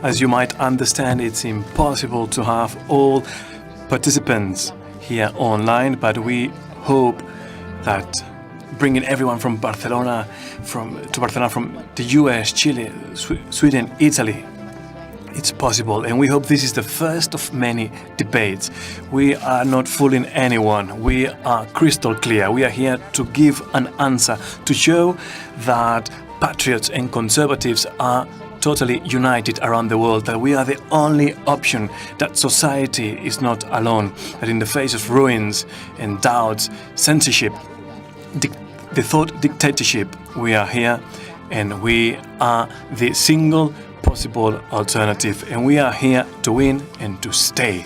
As you might understand, it's impossible to have all participants here online, but we hope that bringing everyone from Barcelona, from the U.S., Chile, Sweden, Italy, it's possible, and we hope this is the first of many debates. We are not fooling anyone. We are crystal clear. We are here to give an answer, to show that patriots and conservatives are totally united around the world, that we are the only option, that society is not alone, that in the face of ruins and doubts, censorship, the thought dictatorship, we are here, and we are the single possible alternative, and we are here to win and to stay.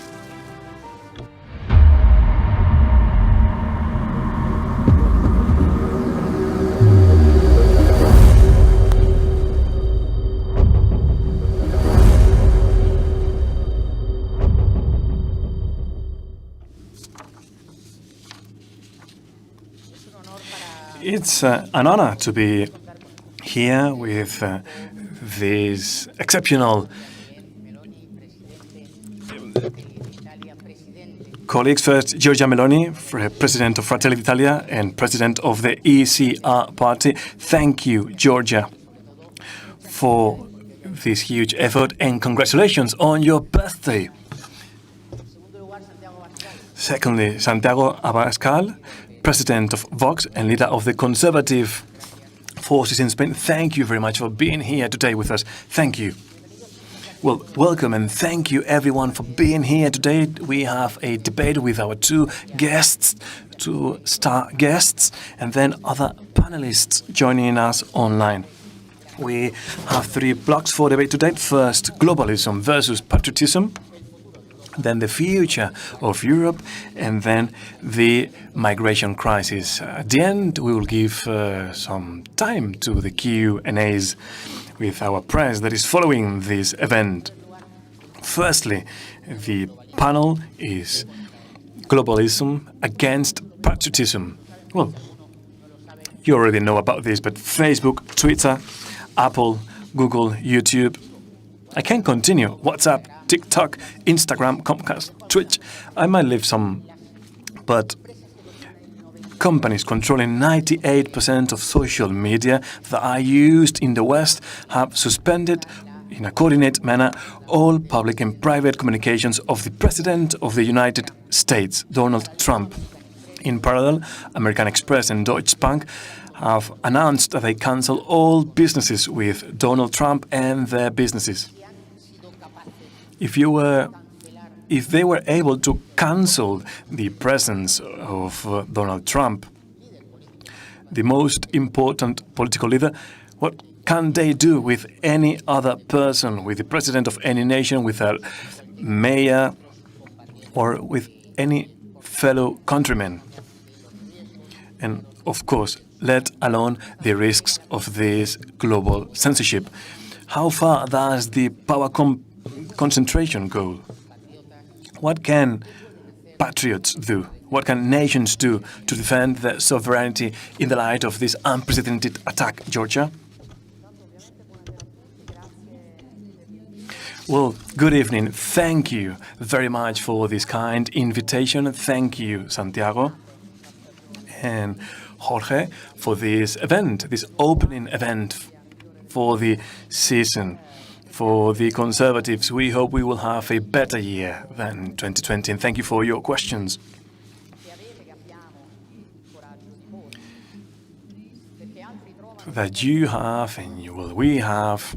It's an honor to be here with this exceptional colleagues. First, Giorgia Meloni, President of Fratelli d'Italia and President of the ECR party. Thank you, Giorgia, for this huge effort, and congratulations on your birthday. Secondly, Santiago Abascal, President of Vox and leader of the Conservative forces in Spain. Thank you very much for being here today with us. Thank you. Well, welcome, and thank you everyone for being here today. We have a debate with our two star guests, and then other panelists joining us online. We have 3 blocks for debate today. First, globalism versus patriotism, then the future of Europe, and then the migration crisis. At the end, we will give some time to the Q&As with our press that is following this event. Firstly, the panel is globalism against patriotism. Well, you already know about this, but Facebook, Twitter, Apple, Google, YouTube, I can continue, WhatsApp, TikTok, Instagram, Comcast, Twitch. I might leave some, but companies controlling 98% of social media that are used in the West have suspended, in a coordinated manner, all public and private communications of the President of the United States, Donald Trump. In parallel, American Express and Deutsche Bank have announced that they cancel all businesses with Donald Trump and their businesses. If they were able to cancel the presence of Donald Trump, the most important political leader, what can they do with any other person, with the president of any nation, with a mayor, or with any fellow countryman? And of course, let alone the risks of this global censorship. How far does the power concentration go? What can patriots do? What can nations do to defend their sovereignty in the light of this unprecedented attack, Georgia? Well, good evening. Thank you very much for this kind invitation. Thank you, Santiago and Jorge, for this event, this opening event for the season. For the Conservatives, we hope we will have a better year than 2020, and thank you for your questions. That you have, and we have,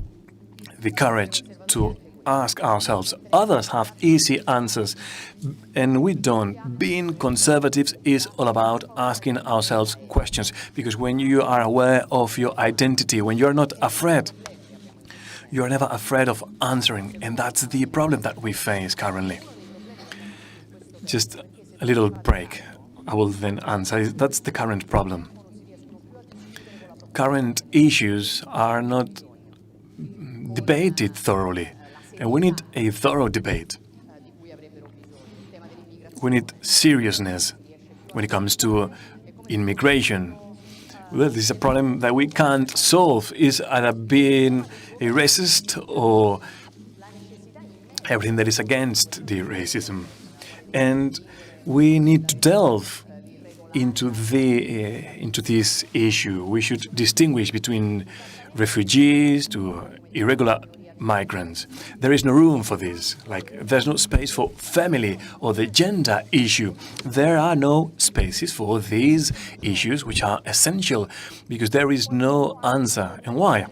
the courage to ask ourselves. Others have easy answers, and we don't. Being conservatives is all about asking ourselves questions, because when you are aware of your identity, when you're not afraid, you're never afraid of answering, and that's the problem that we face currently. Just a little break. I will then answer. That's the current problem. Current issues are not debated thoroughly, and we need a thorough debate. We need seriousness when it comes to immigration. Well, this is a problem that we can't solve. Is either being a racist or everything that is against the racism. And we need to delve into this issue. We should distinguish between refugees to irregular migrants. There is no room for this. Like, there's no space for family or the gender issue. There are no spaces for these issues, which are essential, because there is no answer. And why?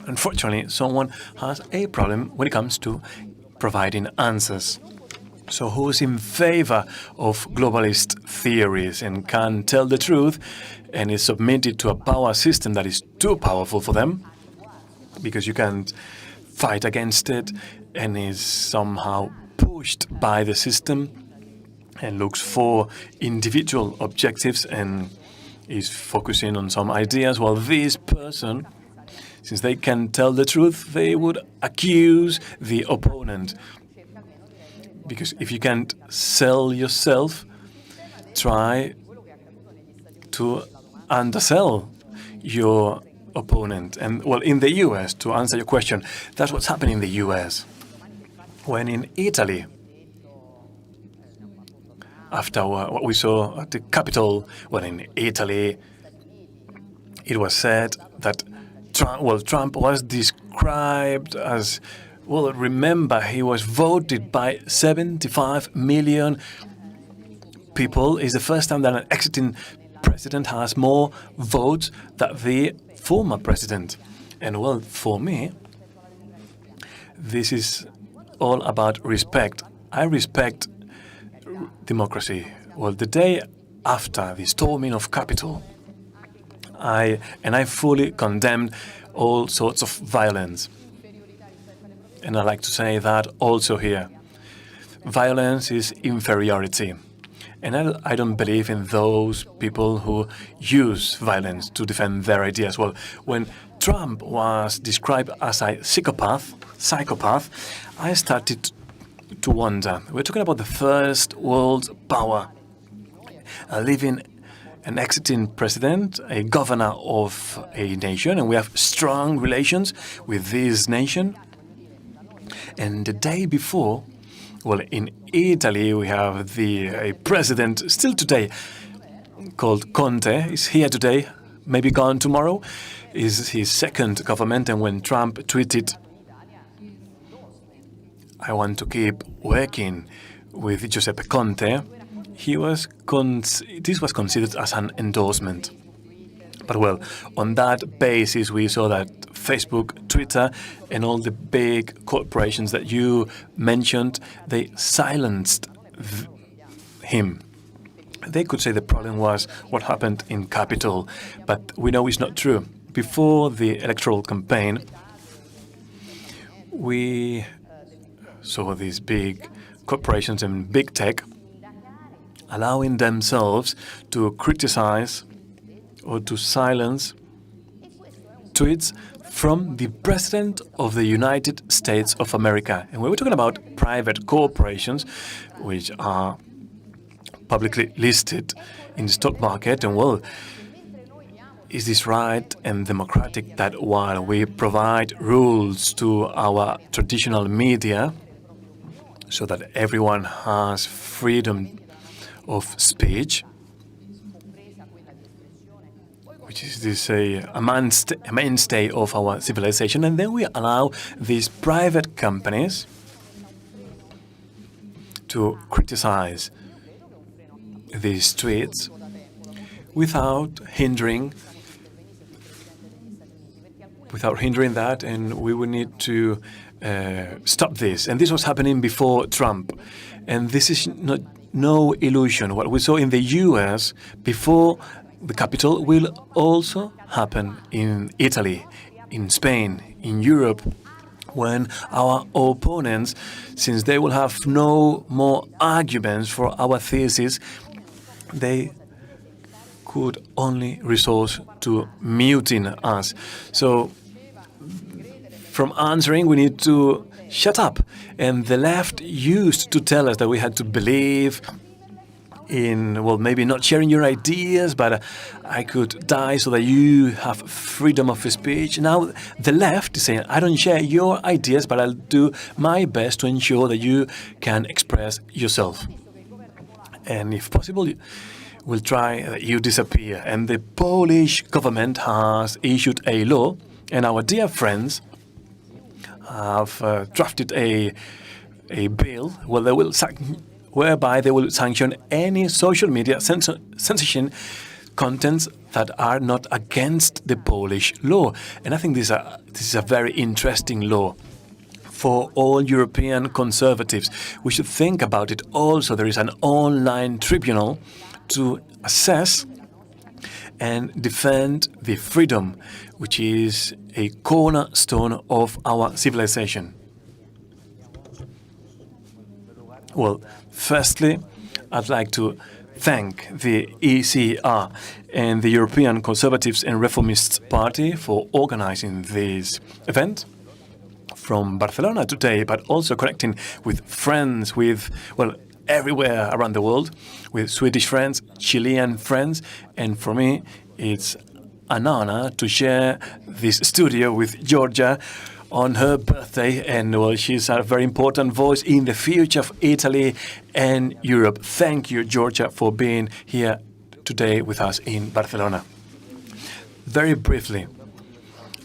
Unfortunately, someone has a problem when it comes to providing answers. So who's in favor of globalist theories and can tell the truth and is submitted to a power system that is too powerful for them, because you can't fight against it, and is somehow pushed by the system and looks for individual objectives and is focusing on some ideas, while this person, since they can tell the truth, they would accuse the opponent. Because if you can't sell yourself, try to undersell your opponent. And well, in the US, to answer your question, that's what's happening in the US. When in Italy, after what we saw at the Capitol, when in Italy, it was said that Trump was described as, well, remember, he was voted by 75 million people. It's the first time that an exiting president has more votes than the former president. And well, for me, this is all about respect. I respect democracy. Well, the day after the storming of Capitol, I fully condemned all sorts of violence. And I like to say that also here. Violence is inferiority. And I don't believe in those people who use violence to defend their ideas. Well, when Trump was described as a psychopath, I started to wonder. We're talking about the first world power, living an exiting president, a governor of a nation, and we have strong relations with this nation. And the day before, well, in Italy, we have a president still today called Conte. He's here today, maybe gone tomorrow. Is his second government, and when Trump tweeted, "I want to keep working with Giuseppe Conte," this was considered as an endorsement. But well, on that basis, we saw that Facebook, Twitter, and all the big corporations that you mentioned, they silenced him. They could say the problem was what happened in Capitol, but we know it's not true. Before the electoral campaign, we saw these big corporations and big tech allowing themselves to criticize or to silence tweets from the President of the United States of America. And we're talking about private corporations which are publicly listed in the stock market. And well, is this right and democratic that while we provide rules to our traditional media so that everyone has freedom of speech, which is this a mainstay of our civilization, and then we allow these private companies to criticize these tweets without hindering that, and we will need to stop this. And this was happening before Trump, and this is no illusion. What we saw in the U.S. before the Capitol will also happen in Italy, in Spain, in Europe, when our opponents, since they will have no more arguments for our thesis, they could only resort to muting us. So from answering, we need to shut up. And the left used to tell us that we had to believe in, well, maybe not sharing your ideas, but I could die so that you have freedom of speech. Now the left is saying, I don't share your ideas, but I'll do my best to ensure that you can express yourself. And if possible, we'll try that you disappear. And the Polish government has issued a law, and our dear friends have drafted a bill whereby they will sanction any social media censorship contents that are not against the Polish law. And I think this is a very interesting law for all European conservatives. We should think about it also. There is an online tribunal to assess and defend the freedom, which is a cornerstone of our civilization. Well, firstly, I'd like to thank the ECR and the European Conservatives and Reformists Party for organizing this event from Barcelona today, but also connecting with friends, everywhere around the world, with Swedish friends, Chilean friends, and for me, it's an honor to share this studio with Georgia on her birthday, and well, she's a very important voice in the future of Italy and Europe. Thank you, Georgia, for being here today with us in Barcelona. Very briefly,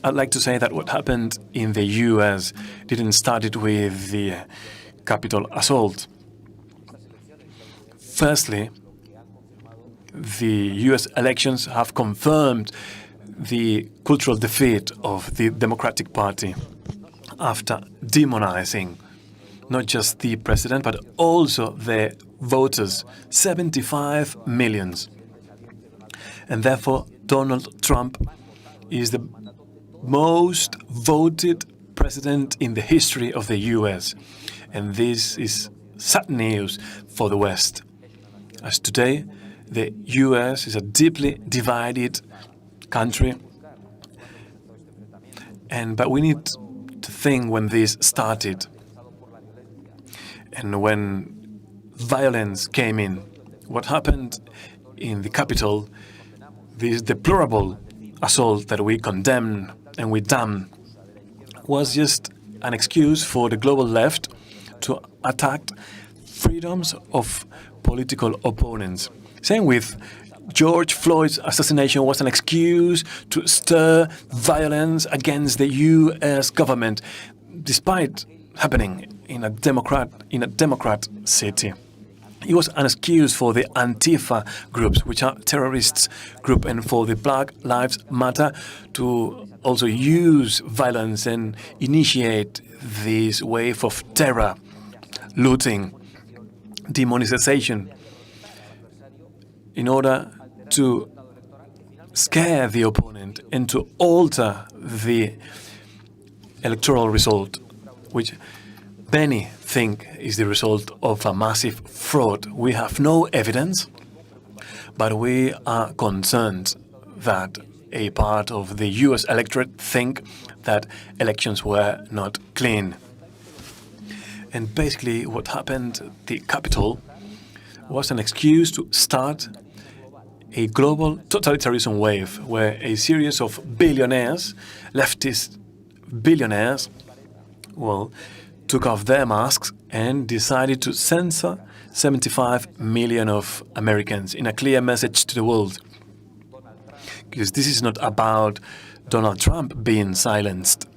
I'd like to say that what happened in the U.S. didn't start it with the Capitol assault. Firstly, the U.S. elections have confirmed the cultural defeat of the Democratic Party after demonizing not just the president, but also the voters, 75 million. And therefore, Donald Trump is the most voted president in the history of the U.S. And this is sad news for the West, as today the U.S. is a deeply divided country. But we need to think when this started and when violence came in. What happened in the Capitol, this deplorable assault that we condemn and we damn, was just an excuse for the global left to attack freedoms of political opponents. Same with George Floyd's assassination was an excuse to stir violence against the U.S. government, despite happening in a Democrat city. It was an excuse for the Antifa groups, which are terrorists group, and for the Black Lives Matter to also use violence and initiate this wave of terror, looting, demonization, in order to scare the opponent and to alter the electoral result, which many think is the result of a massive fraud. We have no evidence, but we are concerned that a part of the U.S. electorate think that elections were not clean. And basically what happened at the Capitol was an excuse to start a global totalitarianism wave where a series of billionaires, leftist billionaires, took off their masks and decided to censor 75 million of Americans in a clear message to the world. Because this is not about Donald Trump being silenced,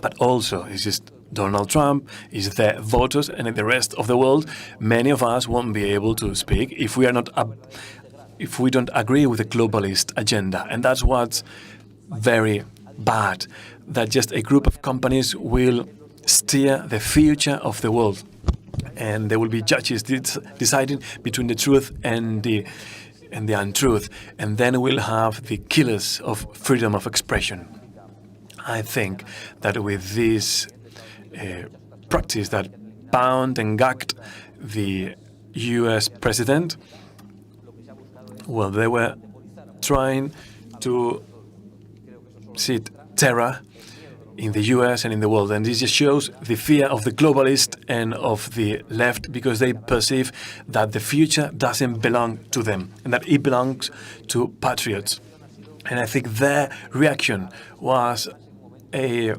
but also it's just Donald Trump is their voters, and in the rest of the world, many of us won't be able to speak if we don't agree with the globalist agenda. And that's what's very bad, that just a group of companies will steer the future of the world. And there will be judges deciding between the truth and the untruth. And then we'll have the killers of freedom of expression. I think that with this practice that bound and gagged the U.S. president, they were trying to seed terror in the US and in the world. And this just shows the fear of the globalist and of the left, because they perceive that the future doesn't belong to them and that it belongs to patriots. And I think their reaction was a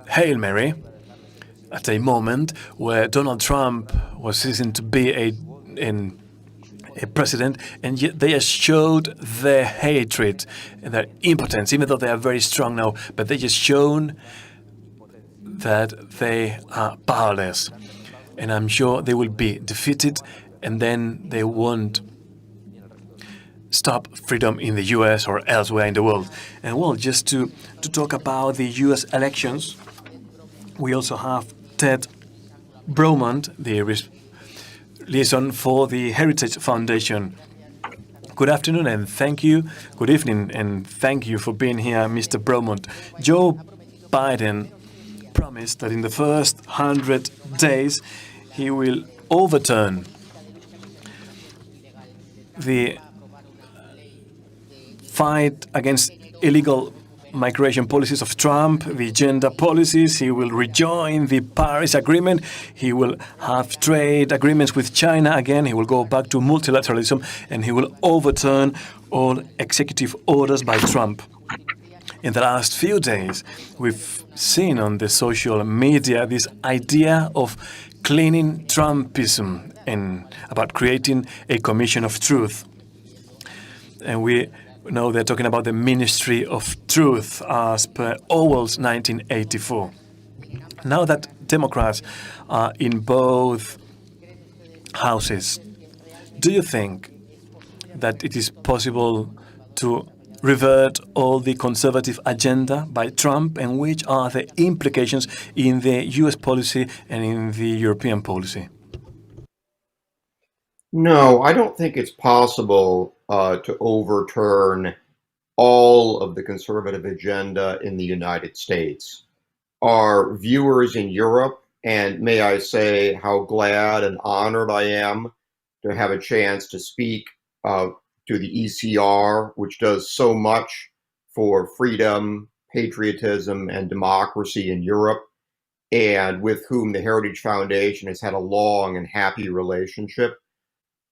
Hail Mary at a moment where Donald Trump was ceasing to be a president, and yet they just showed their hatred and their impotence, even though they are very strong now. But they just shown that they are powerless, and I'm sure they will be defeated, and then they won't stop freedom in the US or elsewhere in the world. And well, just to talk about the US elections, we also have Ted Bromont, the liaison for the Heritage Foundation. Good afternoon and thank you. Good evening and thank you for being here, Mr. Bromont. Joe Biden promised that in the first 100 days he will overturn the fight against illegal migration policies of Trump, the gender policies. He will rejoin the Paris Agreement. He will have trade agreements with China again. He will go back to multilateralism, and he will overturn all executive orders by Trump. In the last few days, we've seen on the social media this idea of cleaning Trumpism and about creating a commission of truth. And we know they're talking about the Ministry of Truth as per Orwell's 1984. Now that Democrats are in both houses, do you think that it is possible to revert all the conservative agenda by Trump, and which are the implications in the US policy and in the European policy? No, I don't think it's possible to overturn all of the conservative agenda in the United States. Our viewers in Europe, and may I say how glad and honored I am to have a chance to speak to the ECR, which does so much for freedom, patriotism, and democracy in Europe, and with whom the Heritage Foundation has had a long and happy relationship.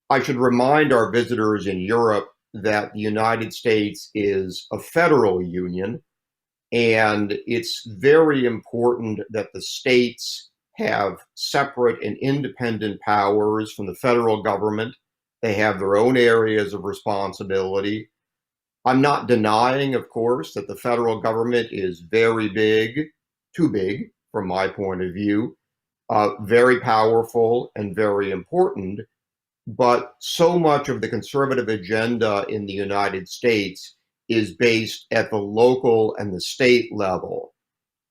I should remind our visitors in Europe that the United States is a federal union, and it's very important that the states have separate and independent powers from the federal government. They have their own areas of responsibility. I'm not denying, of course, that the federal government is very big, too big from my point of view, very powerful and very important. But so much of the conservative agenda in the United States is based at the local and the state level.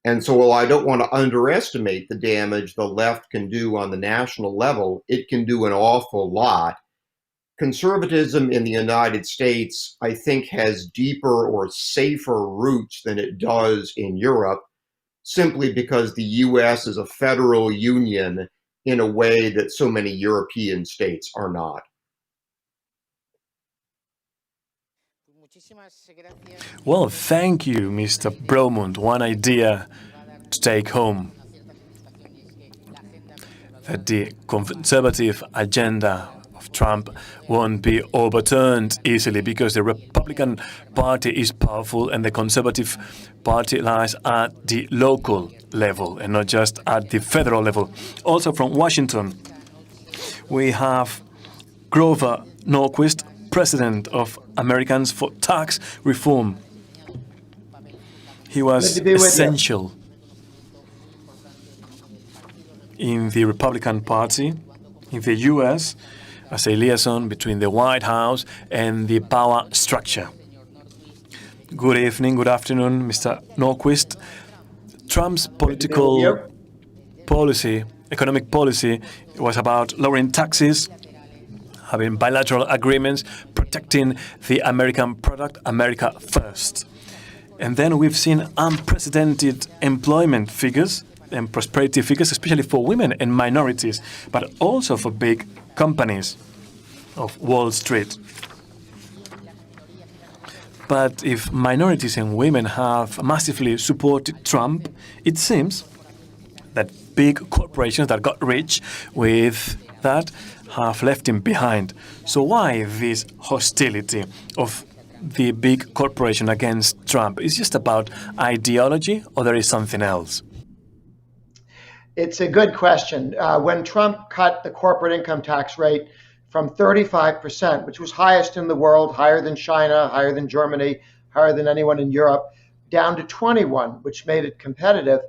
And so while I don't want to underestimate the damage the left can do on the national level, it can do an awful lot. Conservatism in the United States, I think, has deeper or safer roots than it does in Europe, simply because the US is a federal union in a way that so many European states are not. Well, thank you, Mr. Bromont. One idea to take home: that the conservative agenda of Trump won't be overturned easily, because the Republican Party is powerful and the Conservative Party lies at the local level and not just at the federal level. Also from Washington, we have Grover Norquist, President of Americans for Tax Reform. He was essential in the Republican Party in the US as a liaison between the White House and the power structure. Good evening, good afternoon, Mr. Norquist. Trump's economic policy, was about lowering taxes, having bilateral agreements, protecting the American product, America first. And then we've seen unprecedented employment figures and prosperity figures, especially for women and minorities, but also for big companies of Wall Street. But if minorities and women have massively supported Trump, it seems that big corporations that got rich with that have left him behind. So why this hostility of the big corporation against Trump? Is just about ideology, or there is something else? It's a good question. When Trump cut the corporate income tax rate from 35%, which was highest in the world, higher than China, higher than Germany, higher than anyone in Europe, down to 21, which made it competitive,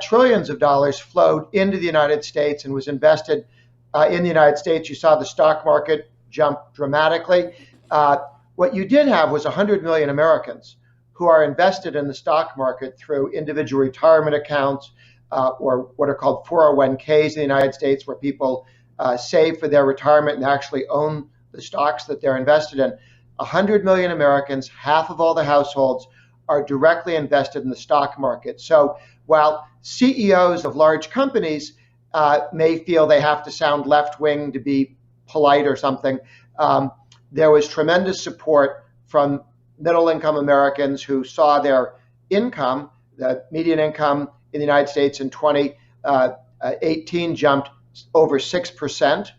trillions of dollars flowed into the United States and was invested in the United States. You saw the stock market jump dramatically. What you did have was 100 million Americans who are invested in the stock market through individual retirement accounts, or what are called 401ks in the United States, where people save for their retirement and actually own the stocks that they're invested in. 100 million Americans, half of all the households, are directly invested in the stock market. So while CEOs of large companies may feel they have to sound left-wing to be polite or something, there was tremendous support from middle-income Americans who saw their income, the median income in the United States in 2018 jumped over 6%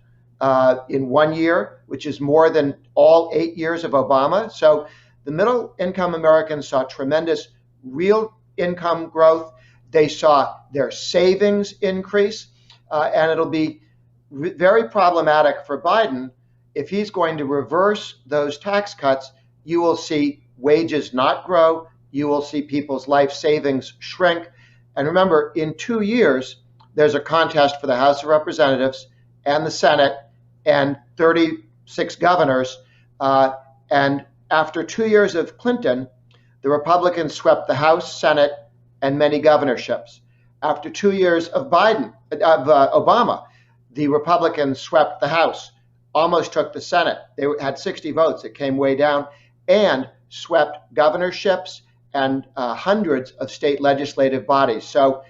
in 1 year, which is more than all 8 years of Obama. So the middle income Americans saw tremendous real income growth. They saw their savings increase, and it'll be very problematic for Biden if he's going to reverse those tax cuts. You will see wages not grow. You will see people's life savings shrink. And remember, in 2 years, there's a contest for the House of Representatives and the Senate and 36 governors. And after 2 years of Clinton, the Republicans swept the House, Senate, and many governorships. After 2 years of Obama, the Republicans swept the House, almost took the Senate. They had 60 votes. It came way down, and swept governorships and hundreds of state legislative bodies. So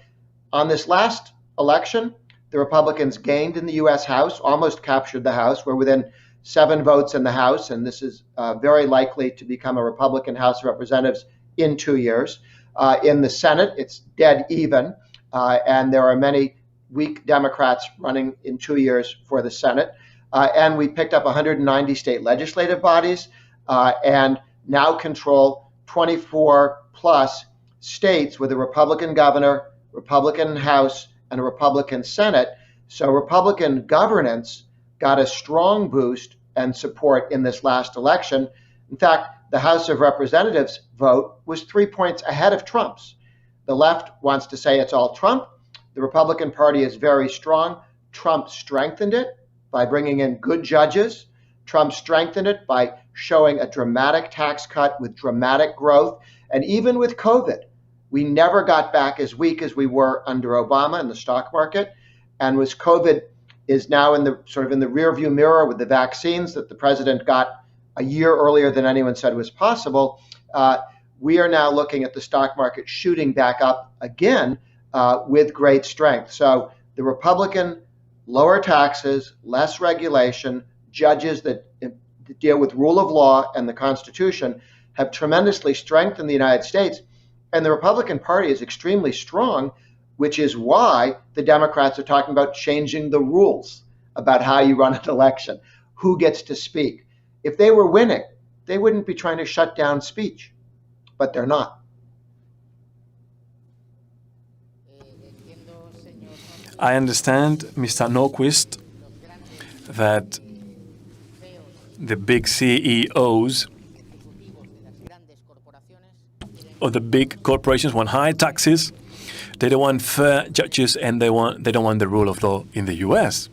on this last election, the Republicans gained in the U.S. House, almost captured the House. We're within 7 votes in the House, and this is very likely to become a Republican House of Representatives in 2 years. In the Senate, it's dead even, and there are many weak Democrats running in 2 years for the Senate. And we picked up 190 state legislative bodies and now control 24 plus states with a Republican governor, Republican House, and a Republican Senate. So Republican governance got a strong boost and support in this last election. In fact, the House of Representatives vote was 3 points ahead of Trump's. The left wants to say it's all Trump. The Republican Party is very strong. Trump strengthened it by bringing in good judges. Trump strengthened it by showing a dramatic tax cut with dramatic growth. And even with COVID, we never got back as weak as we were under Obama in the stock market. And with COVID is now in the rearview mirror with the vaccines that the president got a year earlier than anyone said was possible. We are now looking at the stock market shooting back up again with great strength. So the Republican lower taxes, less regulation, judges that deal with rule of law and the Constitution have tremendously strengthened the United States. And the Republican Party is extremely strong, which is why the Democrats are talking about changing the rules about how you run an election, who gets to speak. If they were winning, they wouldn't be trying to shut down speech, but they're not. I understand, Mr. Norquist, that the big CEOs of the big corporations want high taxes. They don't want fair judges, and they don't want the rule of law in the U.S.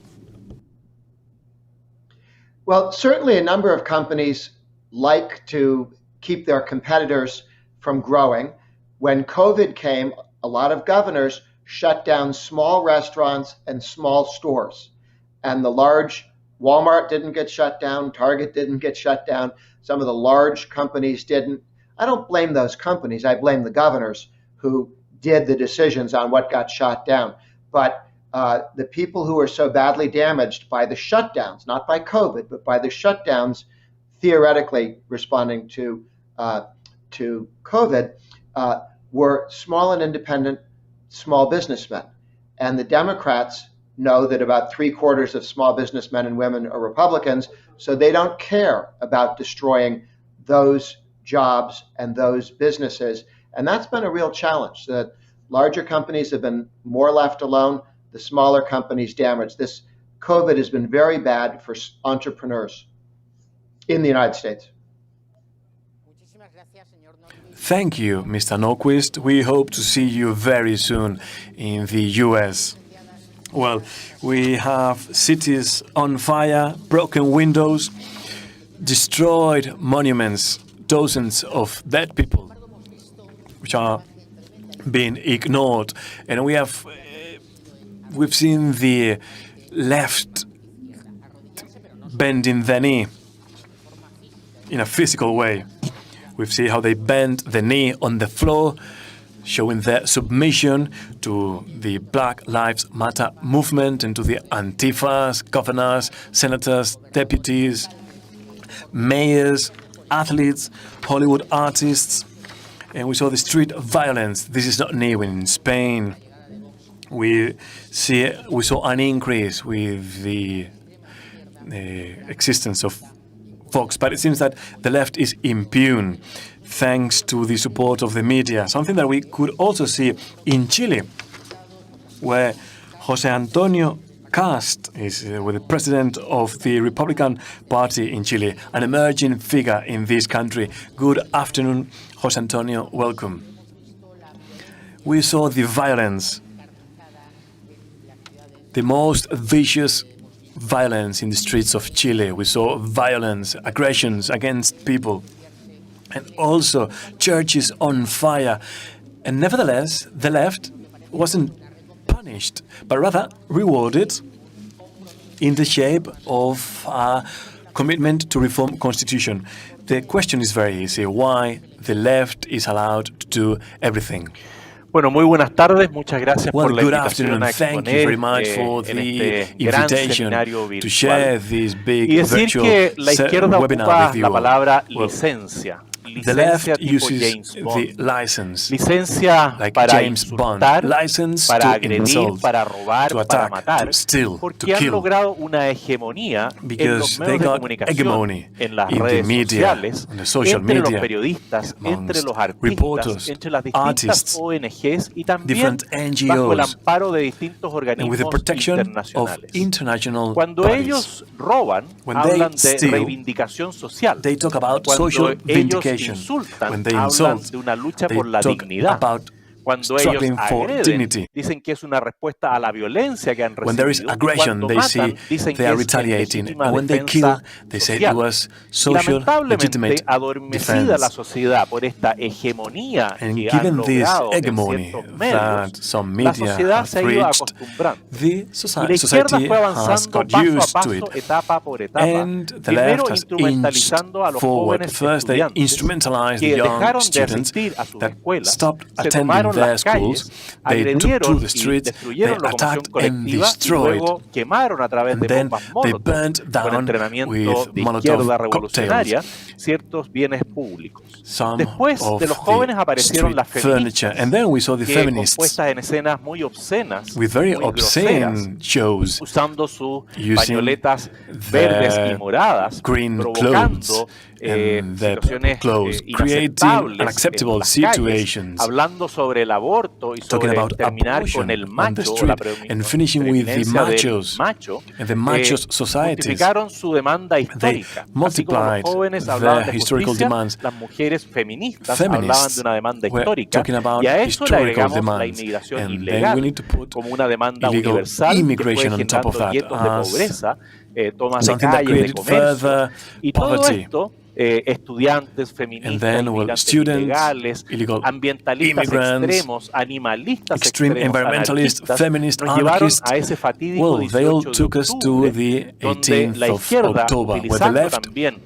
Well, certainly a number of companies like to keep their competitors from growing. When COVID came, a lot of governors shut down small restaurants and small stores. And the large Walmart didn't get shut down, Target didn't get shut down, some of the large companies didn't. I don't blame those companies, I blame the governors who did the decisions on what got shut down. But the people who are so badly damaged by the shutdowns, not by COVID, but by the shutdowns, theoretically responding to to COVID were small and independent small businessmen. And the Democrats know that about 3/4 of small businessmen and women are Republicans, so they don't care about destroying those jobs and those businesses. And that's been a real challenge. The larger companies have been more left alone, the smaller companies damaged. This COVID has been very bad for entrepreneurs in the United States. Thank you, Mr. Norquist. We hope to see you very soon in the U.S. Well, we have cities on fire, broken windows, destroyed monuments, dozens of dead people, which are being ignored. And we've seen the left bending the knee in a physical way. We've seen how they bent the knee on the floor, showing their submission to the Black Lives Matter movement and to the Antifas, governors, senators, deputies, mayors, athletes, Hollywood artists. And we saw the street violence. This is not new in Spain. We saw an increase with the existence of Vox, but it seems that the left is impune thanks to the support of the media, something that we could also see in Chile, where José Antonio Cast is with the president of the Republican Party in Chile, an emerging figure in this country. Good afternoon, José Antonio, welcome. We saw the violence, the most vicious violence in the streets of Chile. We saw violence, aggressions against people, and also churches on fire. And nevertheless, the left wasn't punished, but rather rewarded in the shape of a commitment to reform constitution. The question is very easy: why the left is allowed to do everything? Bueno, muy buenas tardes. Muchas gracias Well, por la good invitación afternoon. a Thank you very much exponer for en the este gran invitation seminario to share virtual. this big Y decir virtual que la izquierda webinar ocupa with you la all. palabra Well, licencia. the left Licencia tipo uses James the Bond. license, Licencia like para James Bond, insultar, license para to agredir, insult, para robar, to para attack, matar, to steal, to porque han kill, logrado una hegemonía en because los they medios de got comunicación, hegemony en las in the redes media, sociales, on the social entre los media, periodistas, entre amongst los artistas, reporters, entre las distintas artists, ONGs y también different bajo el NGOs, amparo de distintos and with the organismos protection of internacionales. international Cuando bodies. ellos roban, When they hablan de steal, reivindicación social. They talk about Cuando social ellos vindication. insultan, When they hablan insult, de una lucha they por la talk dignidad. about Cuando ellos struggling for agreden, dignity. dicen que es una respuesta a la violencia que han When there is recibido. aggression, Cuando they matan, see dicen they que are es en retaliating. legítima And when they kill, defensa they say it social. was Y social, lamentablemente, legitimate adormecida la defense. sociedad por esta hegemonía And que han given this logrado en hegemony ciertos that medios, some la media sociedad have se ha ido reached, acostumbrando. the Y la izquierda society fue has avanzando got paso a used to paso, it. etapa por etapa, And the primero left has inched instrumentalizando a los forward. jóvenes First, they estudiantes instrumentalized the que young dejaron de students asistir a sus that escuelas, stopped se attending tomaron their las calles, schools. They took to agredieron the y streets, they destruyeron la locomoción attacked and colectiva y destroyed. luego quemaron a través And de then bombas they Molotov burnt con down entrenamiento with de Molotov izquierda cocktails revolucionaria ciertos bienes públicos. some Después of de los jóvenes the aparecieron street las furniture. feministas, And then we saw the que feminists compuestas en escenas muy obscenas, with very muy groseras, obscene shows, usando sus using pañoletas verdes y their moradas, green provocando clothes and their situaciones clothes, creating inaceptables unacceptable en las calles, situations, hablando sobre el aborto y talking sobre about terminar abortion con el on the macho o la street and finishing with the preeminencia del machos macho, and the machos societies. multiplicaron su demanda They histórica. Así como multiplied los jóvenes their hablaban de historical justicia, demands. las mujeres feministas hablaban Feminists de una demanda were histórica, talking about y a eso le historical agregamos la demands. inmigración And then we ilegal need to put como una demanda illegal universal que fue immigration on top of generando that guetos de as pobreza, tomas de something that calles, de created comercio, further y todo poverty. esto estudiantes, And feministas, then, well, inmigrantes students, ilegales, illegal ambientalistas immigrants, extremos, animalistas extreme extremos, environmentalists, anarquistas, feminist nos llevaron anarchists. a ese fatídico Well, they all 18 de took us to octubre, the donde 18th la of izquierda, October, where the utilizando left también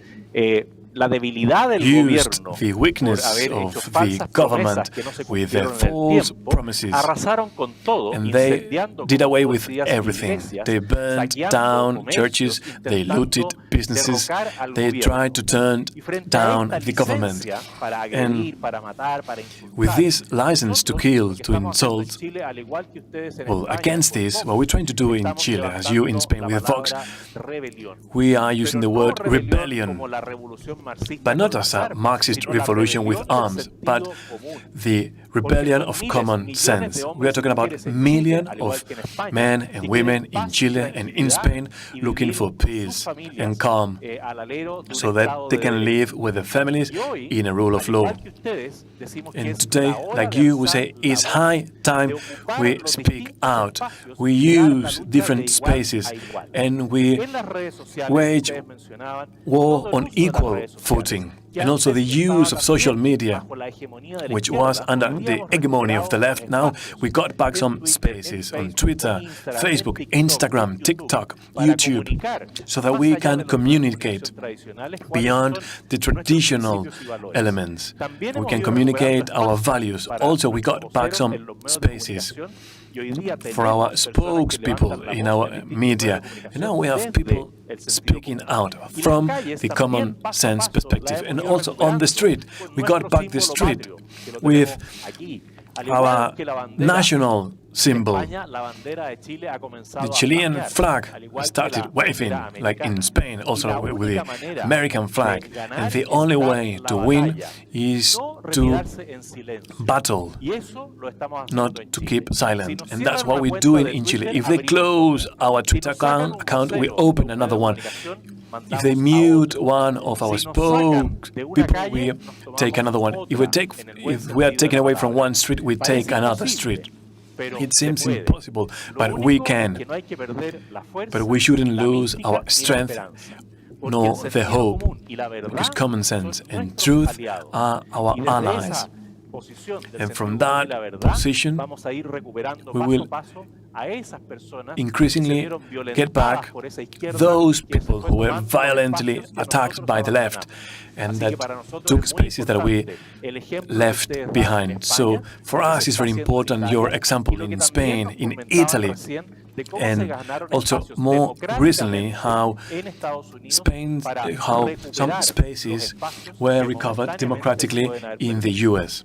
la debilidad del used gobierno the por weakness haber hecho of the falsas government promesas que no se with their cumplieron en el false tiempo, promises, arrasaron con todo, and they incendiando did como away tú with decías everything. iglesias, They burned saqueando down churches, comercios, they looted intentando businesses, derrocar al they tried gobierno. to turn Y frente a down esta the government. licencia para And agredir, para matar, para with insultar, this license to nosotros kill, lo que to estamos haciendo en insult, Chile, al igual que ustedes en well, España, against con this, Vox, what we're trying to do in estamos Chile, as you in levantando Spain la with Vox, palabra rebelión. we are using Pero the no word rebelión rebellion, como la revolución marxista but not con as las a armas, Marxist sino la revolution with rebelión del arms, but sentido común. the Porque rebellion son of miles, common millones sense. de We are hombres y talking about mujeres en Chile, millions al igual of que en España, men que and quieren women in paz y Chile and in tranquilidad Spain y looking vivir for con sus peace familias, and calm, al alero de un so that Estado they de can derecho. live with their families Y hoy, in a rule of al law. igual que ustedes, decimos que And es today, la hora like de you, we alzar say la it's voz, high time de ocupar we los speak distintos out. espacios We y dar la use lucha different de igual spaces a igual. and we En las redes sociales, wage ustedes mencionaban war todo el on uso de las equal redes sociales, footing, que and also the antes estaba use of social también media, bajo la hegemonía de la which was izquierda. under Hoy día the hemos hegemony of the recuperado left. Now espacios we got back en some Twitter, en spaces on Facebook, Twitter, en Instagram, Facebook, en TikTok, Instagram, en YouTube, TikTok, para YouTube, comunicar so that más we allá de can los medios de communicate comunicación tradicionales cuáles beyond son the nuestros traditional principios y valores. elements. También We hemos can ido communicate recuperando our espacios values. para Also, we nuestros got back voceros some en los medios de spaces comunicación, y hoy día for our tenemos personas que levantan spokespeople la in voz our en distintos media. medios de And now we have comunicación people desde el sentido speaking común. out Y las from calles the también, common paso a sense paso, perspective. la And hemos ido also on the recuperando street, con we got nuestro back the símbolo street patrio, que lo with tenemos aquí. Al our igual que la bandera national de symbol. España, la bandera de Chile ha comenzado The a Chilean flamear, flag al igual que started la waving, bandera like in americana. Spain, Y also la with única the manera American de flag. ganar And the es only dar way la to win batalla, is no to retirarse en silencio. battle, Y eso lo estamos haciendo not en to Chile. keep Si silent. nos And that's cierran what una we're cuenta doing de in Chile. Twitter, If they abrimos close otra. our Si Twitter nos sacan un account, we vocero de open un another medio de one. comunicación, If mandamos they a mute otro. one of our Si nos sacan de una spokespeople, calle, we nos take tomamos another one. If we otra, take, en el buen if we are sentido de taken la away from palabra. one street, we Parece take another imposible, street. pero It se seems puede. impossible, Lo but único we que can. no hay que perder la fuerza, But we shouldn't la lose mística our ni la strength esperanza. Porque nor el the sentido hope, común y la because verdad common son sense and nuestros truth aliados. are our Y desde allies. esa posición del And from sentido común y that la verdad, position, vamos a ir recuperando we paso will a paso a esas personas que se increasingly vieron get violentadas back por esa izquierda those que se people fue who were tomando los violently espacios que attacked nosotros by the left abandonamos. and Así that que para nosotros took es muy spaces that we importante el ejemplo que left ustedes dan en behind. So España, for lo que us se it's está very haciendo en important Italia, your y example lo que in también Spain, nos in comentaban Italy, recién de cómo se and ganaron also espacios more recently democráticamente how en Estados Unidos Spain, para how some recuperar spaces los espacios were que recovered momentáneamente democratically se pueden haber in the perdido. US.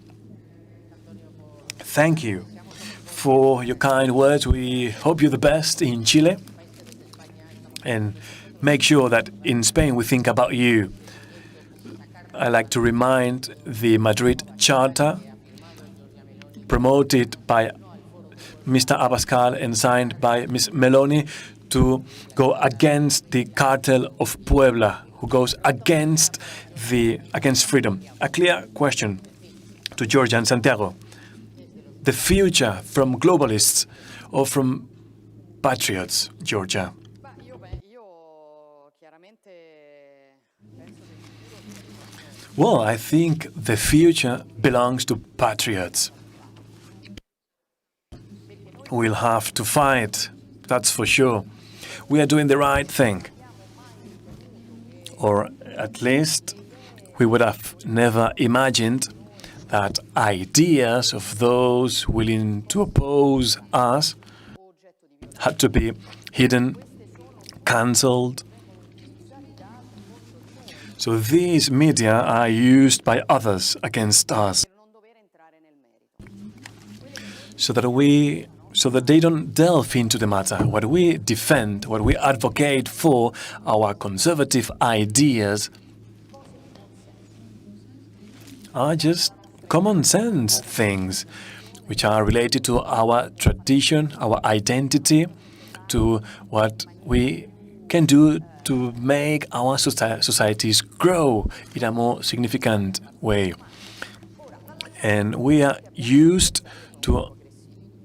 Thank you for your kind words. We hope you're the best in Chile. And make sure that in Spain we think about you. I like to remind the Madrid Charter, promoted by Mr. Abascal and signed by Ms. Meloni, to go against the cartel of Puebla, who goes against freedom. A clear question to Georgia and Santiago. The future from globalists or from patriots, Georgia? Well, I think the future belongs to patriots. We'll have to fight, that's for sure. We are doing the right thing. Or at least we would have never imagined that ideas of those willing to oppose us had to be hidden, cancelled. So these media are used by others against us, so that they don't delve into the matter. What we defend, what we advocate for, our conservative ideas, are just common sense things which are related to our tradition, our identity, to what we can do to make our societies grow in a more significant way. And we are used to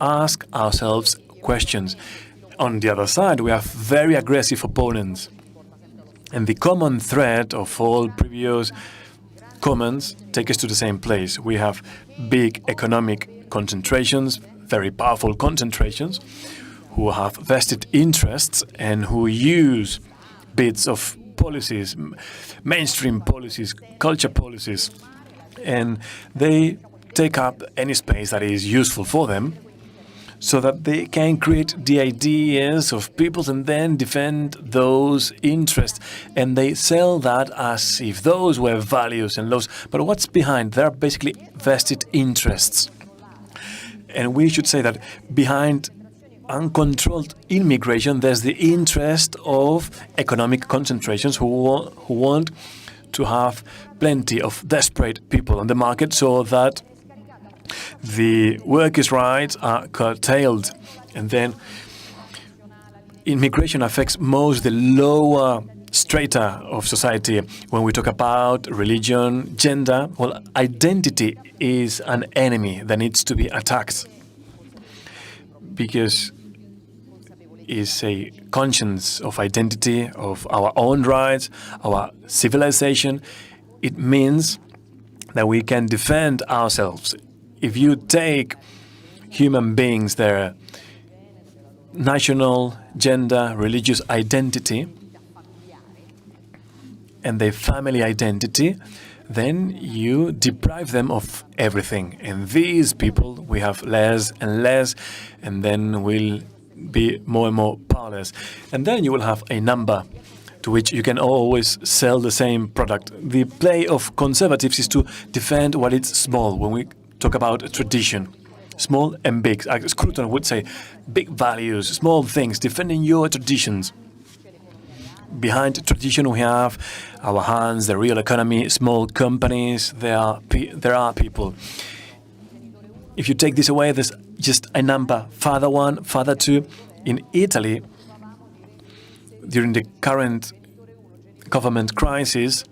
ask ourselves questions. On the other side, we have very aggressive opponents. And the common thread of all previous comments take us to the same place. We have big economic concentrations, very powerful concentrations, who have vested interests and who use bits of policies, mainstream policies, culture policies, and they take up any space that is useful for them so that they can create the ideas of people and then defend those interests. And they sell that as if those were values and laws. But what's behind? There are basically vested interests. And we should say that behind uncontrolled immigration, there's the interest of economic concentrations who want to have plenty of desperate people on the market so that the workers' rights are curtailed. And then immigration affects most the lower strata of society. When we talk about religion, gender, well, identity is an enemy that needs to be attacked because it's a conscience of identity, of our own rights, our civilization. It means that we can defend ourselves. If you take human beings, their national, gender, religious identity, and their family identity, then you deprive them of everything. And these people, we have less and less, and then we'll be more and more powerless. And then you will have a number to which you can always sell the same product. The play of conservatives is to defend what is small. When we talk about tradition, small and big. As Scruton would say, big values, small things, defending your traditions. Behind tradition, we have our hands, the real economy, small companies. There are people. If you take this away, there's just a number, father one, father two. In Italy, during the current government crisis,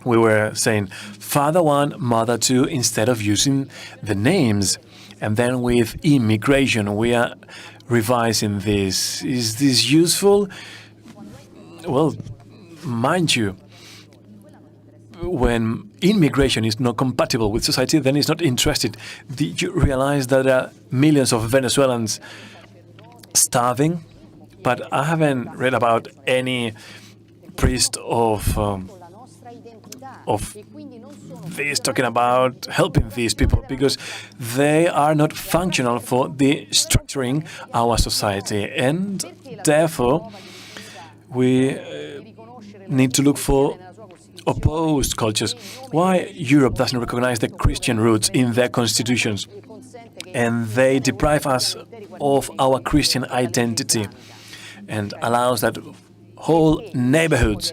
we were saying father one, mother two, instead of using the names. And then with immigration, we are revising this. Is this useful? Well, mind you, when immigration is not compatible with society, then it's not interested. Did you realize that there are millions of Venezuelans starving? But I haven't read about any priest of this talking about helping these people, because they are not functional for the structuring our society, and therefore we need to look for opposed cultures. Why Europe doesn't recognize the Christian roots in their constitutions, and they deprive us of our Christian identity and allows that whole neighborhoods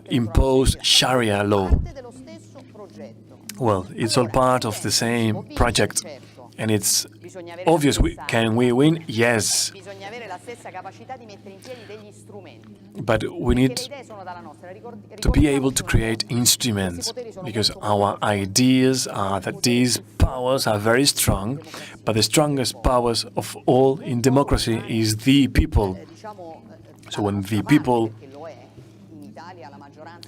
impose Sharia law. Well, it's all part of the same project, and it's obvious. Can we win? Yes. But we need to be able to create instruments, because our ideas are that these powers are very strong, but the strongest powers of all in democracy is the people. So when the people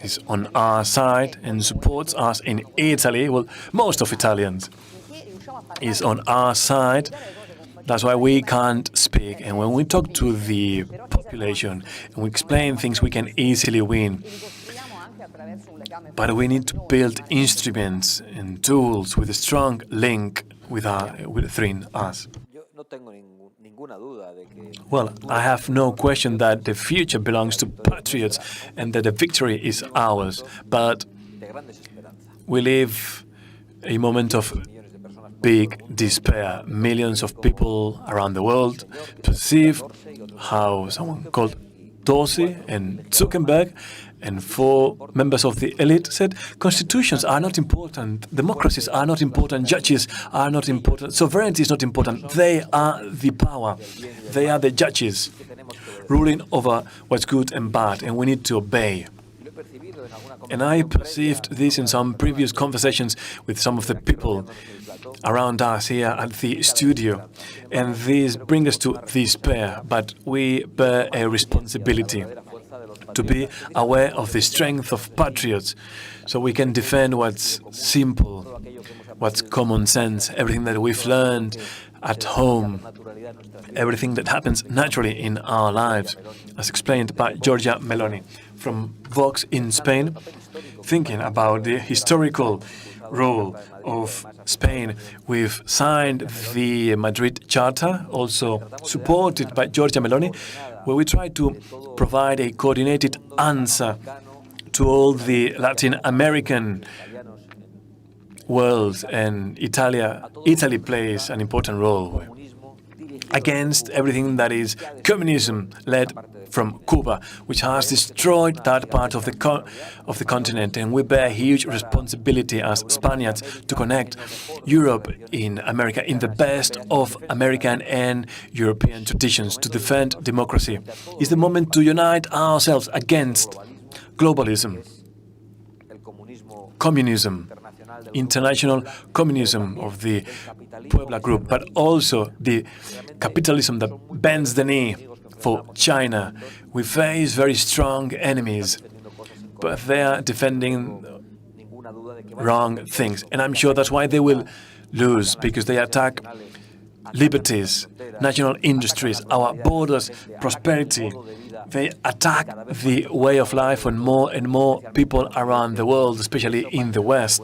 is on our side and supports us in Italy, well, most of Italians is on our side. That's why we can't speak. And when we talk to the population and we explain things, we can easily win. But we need to build instruments and tools with a strong link within us. Well, I have no question that the future belongs to patriots and that the victory is ours. But we live a moment of big despair. Millions of people around the world perceive how someone called Dorsey and Zuckerberg and 4 members of the elite said constitutions are not important, democracies are not important, judges are not important, sovereignty is not important. They are the power. They are the judges ruling over what's good and bad, and we need to obey. And I perceived this in some previous conversations with some of the people around us here at the studio. And this brings us to despair, but we bear a responsibility to be aware of the strength of patriots so we can defend what's simple, what's common sense, everything that we've learned at home, everything that happens naturally in our lives, as explained by Giorgia Meloni from Vox in Spain, thinking about the historical role of Spain. We've signed the Madrid Charter, also supported by Giorgia Meloni, where we try to provide a coordinated answer to all the Latin American world, and Italy plays an important role against everything that is communism led from Cuba, which has destroyed that part of the continent, and we bear a huge responsibility as Spaniards to connect Europe in America in the best of American and European traditions to defend democracy. It's the moment to unite ourselves against globalism, communism, international communism of the Puebla Group, but also the capitalism that bends the knee for China. We face very strong enemies, but they are defending wrong things. And I'm sure that's why they will lose, because they attack liberties, national industries, our borders, prosperity. They attack the way of life for more and more people around the world, especially in the West.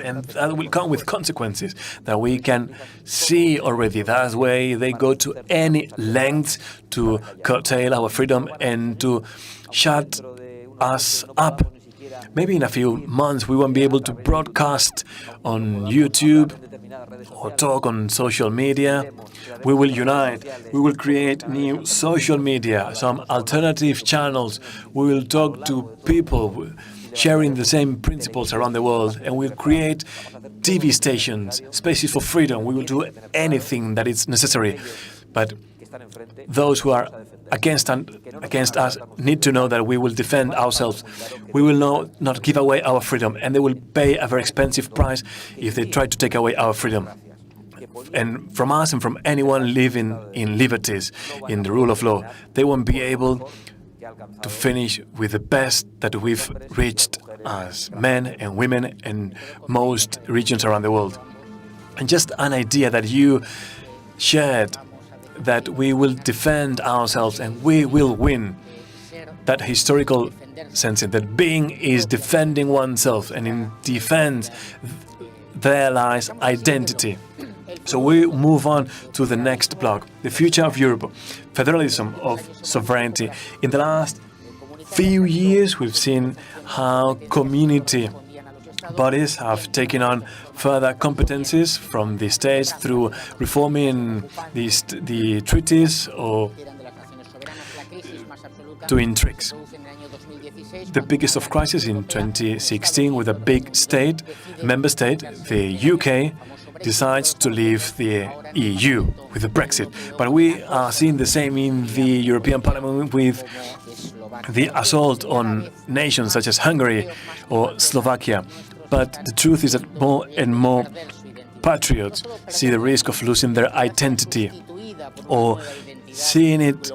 And that will come with consequences that we can see already. That's why they go to any lengths to curtail our freedom and to shut us up. Maybe in a few months we won't be able to broadcast on YouTube or talk on social media. We will unite. We will create new social media, some alternative channels. We will talk to people sharing the same principles around the world, and we'll create TV stations, spaces for freedom. We will do anything that is necessary. But those who are against us need to know that we will defend ourselves. We will not give away our freedom, and they will pay a very expensive price if they try to take away our freedom. And from us and from anyone living in liberties, in the rule of law, they won't be able to finish with the best that we've reached as men and women in most regions around the world. And just an idea that you shared, that we will defend ourselves and we will win. That historical sense that being is defending oneself, and in defense there lies identity. So we move on to the next block, the future of Europe, federalism of sovereignty. In the last few years, we've seen how community bodies have taken on further competencies from the states through reforming the treaties or doing tricks. The biggest of crises in 2016 with a big member state, the UK, decides to leave the EU with the Brexit. But we are seeing the same in the European Parliament with the assault on nations such as Hungary or Slovakia. But the truth is that more and more patriots see the risk of losing their identity or seeing it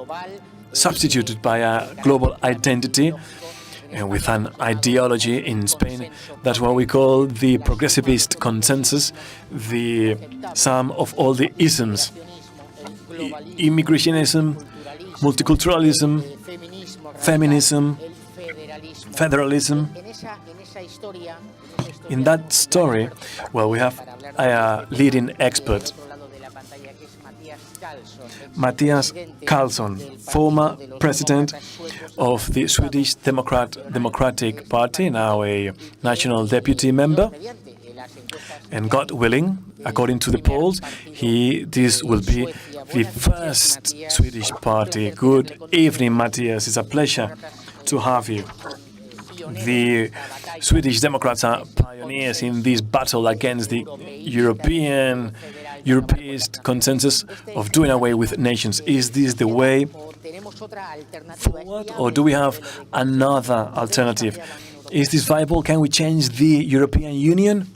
substituted by a global identity and with an ideology in Spain. That's what we call the progressivist consensus, the sum of all the isms: immigrationism, multiculturalism, feminism, federalism. In that story, well, we have a leading expert, Mattias Karlsson, former president of the Swedish Democratic Party, now a national deputy member. And God willing, according to the polls, this will be the first Swedish party. Good evening, Mattias. It's a pleasure to have you. The Swedish Democrats are pioneers in this battle against the Europeist consensus of doing away with nations. Is this the way forward, or do we have another alternative? Is this viable? Can we change the European Union?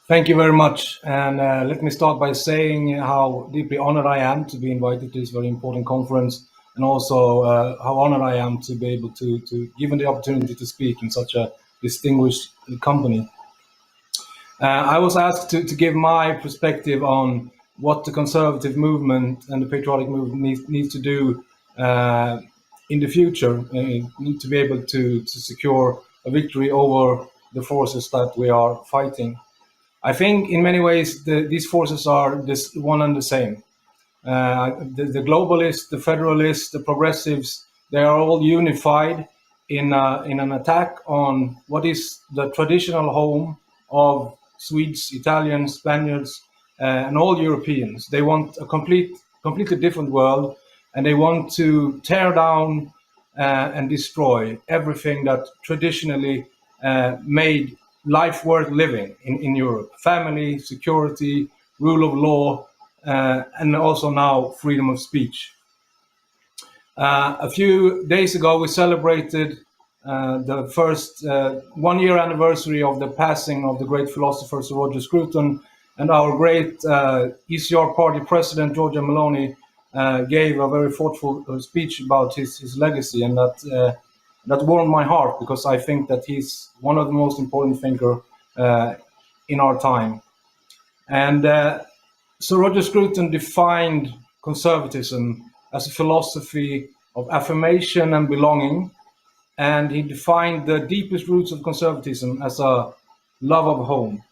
Thank you very much. And let me start by saying how deeply honored I am to be invited to this very important conference, and also how honored I am to be able to given the opportunity to speak in such a distinguished company. I was asked to give my perspective on what the conservative movement and the patriotic movement needs to do in the future, need to be able to secure a victory over the forces that we are fighting. I think in many ways these forces are this one and the same. The globalists, the federalists, the progressives, they are all unified in an attack on what is the traditional home of Swedes, Italians, Spaniards, and all Europeans. They want a completely different world, and they want to tear down and destroy everything that traditionally made life worth living in Europe. Family, security, rule of law, and also now freedom of speech. A few days ago, we celebrated the first 1 year anniversary of the passing of the great philosopher Sir Roger Scruton, and our great ECR party president, Giorgia Meloni, gave a very thoughtful speech about his legacy, and that warmed my heart, because I think that he's one of the most important thinkers in our time. And Sir Roger Scruton defined conservatism as a philosophy of affirmation and belonging, and he defined the deepest roots of conservatism as a love of home.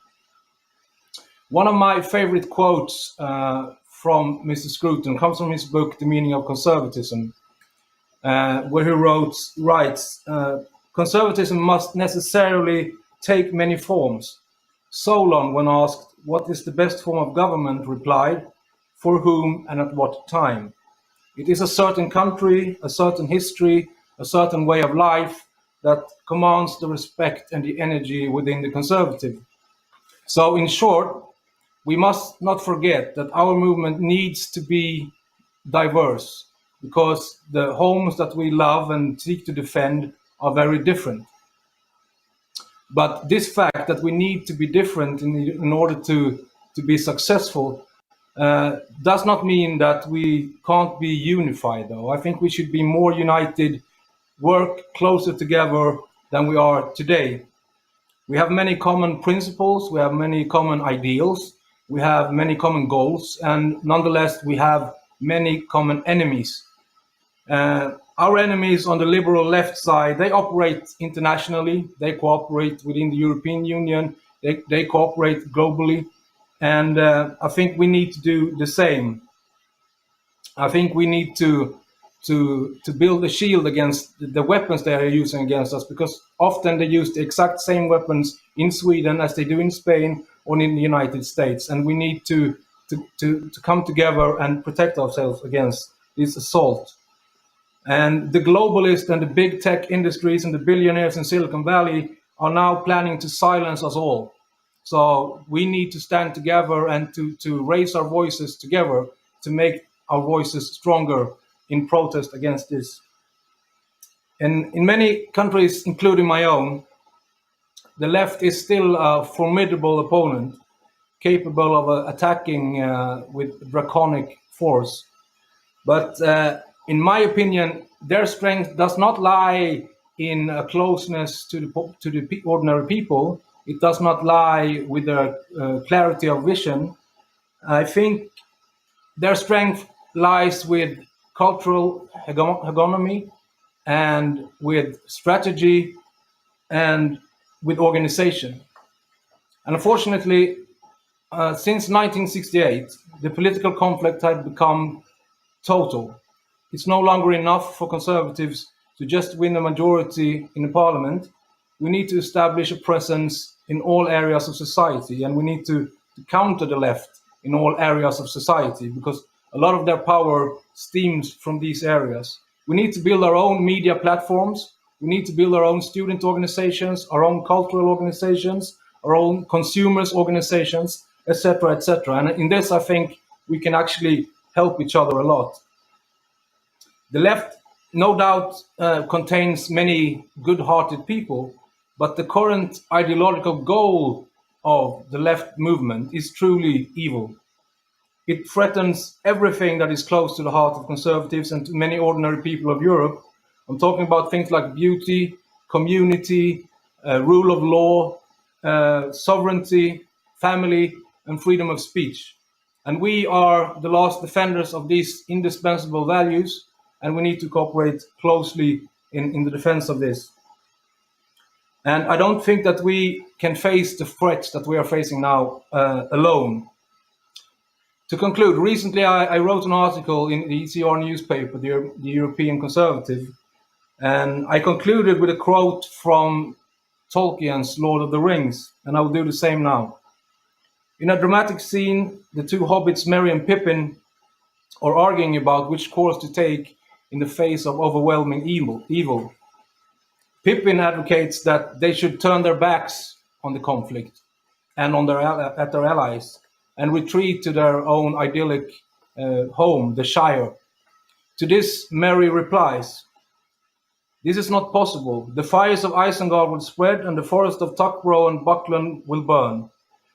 One of my favorite quotes from Mr. Scruton comes from his book, The Meaning of Conservatism, where he writes, conservatism must necessarily take many forms. Solon, when asked what is the best form of government, replied, for whom and at what time. It is a certain country, a certain history, a certain way of life that commands the respect and the energy within the conservative. So in short, we must not forget that our movement needs to be diverse, because the homes that we love and seek to defend are very different. But this fact that we need to be different in order to be successful does not mean that we can't be unified, though. I think we should be more united, work closer together than we are today. We have many common principles, we have many common ideals, we have many common goals, and nonetheless, we have many common enemies. Our enemies on the liberal left side, they operate internationally, they cooperate within the European Union, they cooperate globally, and I think we need to do the same. I think we need to build a shield against the weapons they are using against us, because often they use the exact same weapons in Sweden as they do in Spain or in the United States, and we need to come together and protect ourselves against this assault. And the globalists and the big tech industries and the billionaires in Silicon Valley are now planning to silence us all. So we need to stand together and to raise our voices together to make our voices stronger in protest against this. And in many countries, including my own, the left is still a formidable opponent, capable of attacking with draconic force. But in my opinion, their strength does not lie in a closeness to the ordinary people. It does not lie with their clarity of vision. I think their strength lies with cultural hegemony and with strategy and with organization. And unfortunately, since 1968, the political conflict had become total. It's no longer enough for conservatives to just win a majority in the parliament. We need to establish a presence in all areas of society, and we need to counter the left in all areas of society, because a lot of their power stems from these areas. We need to build our own media platforms. We need to build our own student organizations, our own cultural organizations, our own consumers organizations, etc., etc. And in this, I think we can actually help each other a lot. The left, no doubt, contains many good-hearted people, but the current ideological goal of the left movement is truly evil. It threatens everything that is close to the heart of conservatives and to many ordinary people of Europe. I'm talking about things like beauty, community, rule of law, sovereignty, family, and freedom of speech. And we are the last defenders of these indispensable values, and we need to cooperate closely in the defense of this. And I don't think that we can face the threats that we are facing now alone. To conclude, recently I wrote an article in the ECR newspaper, the European Conservative, and I concluded with a quote from Tolkien's Lord of the Rings, and I will do the same now. In a dramatic scene, the two hobbits, Merry and Pippin, are arguing about which course to take in the face of overwhelming evil. Pippin advocates that they should turn their backs on the conflict and on at their allies and retreat to their own idyllic home, the Shire. To this, Merry replies, "This is not possible. The fires of Isengard will spread, and the forest of Tuckborough and Buckland will burn.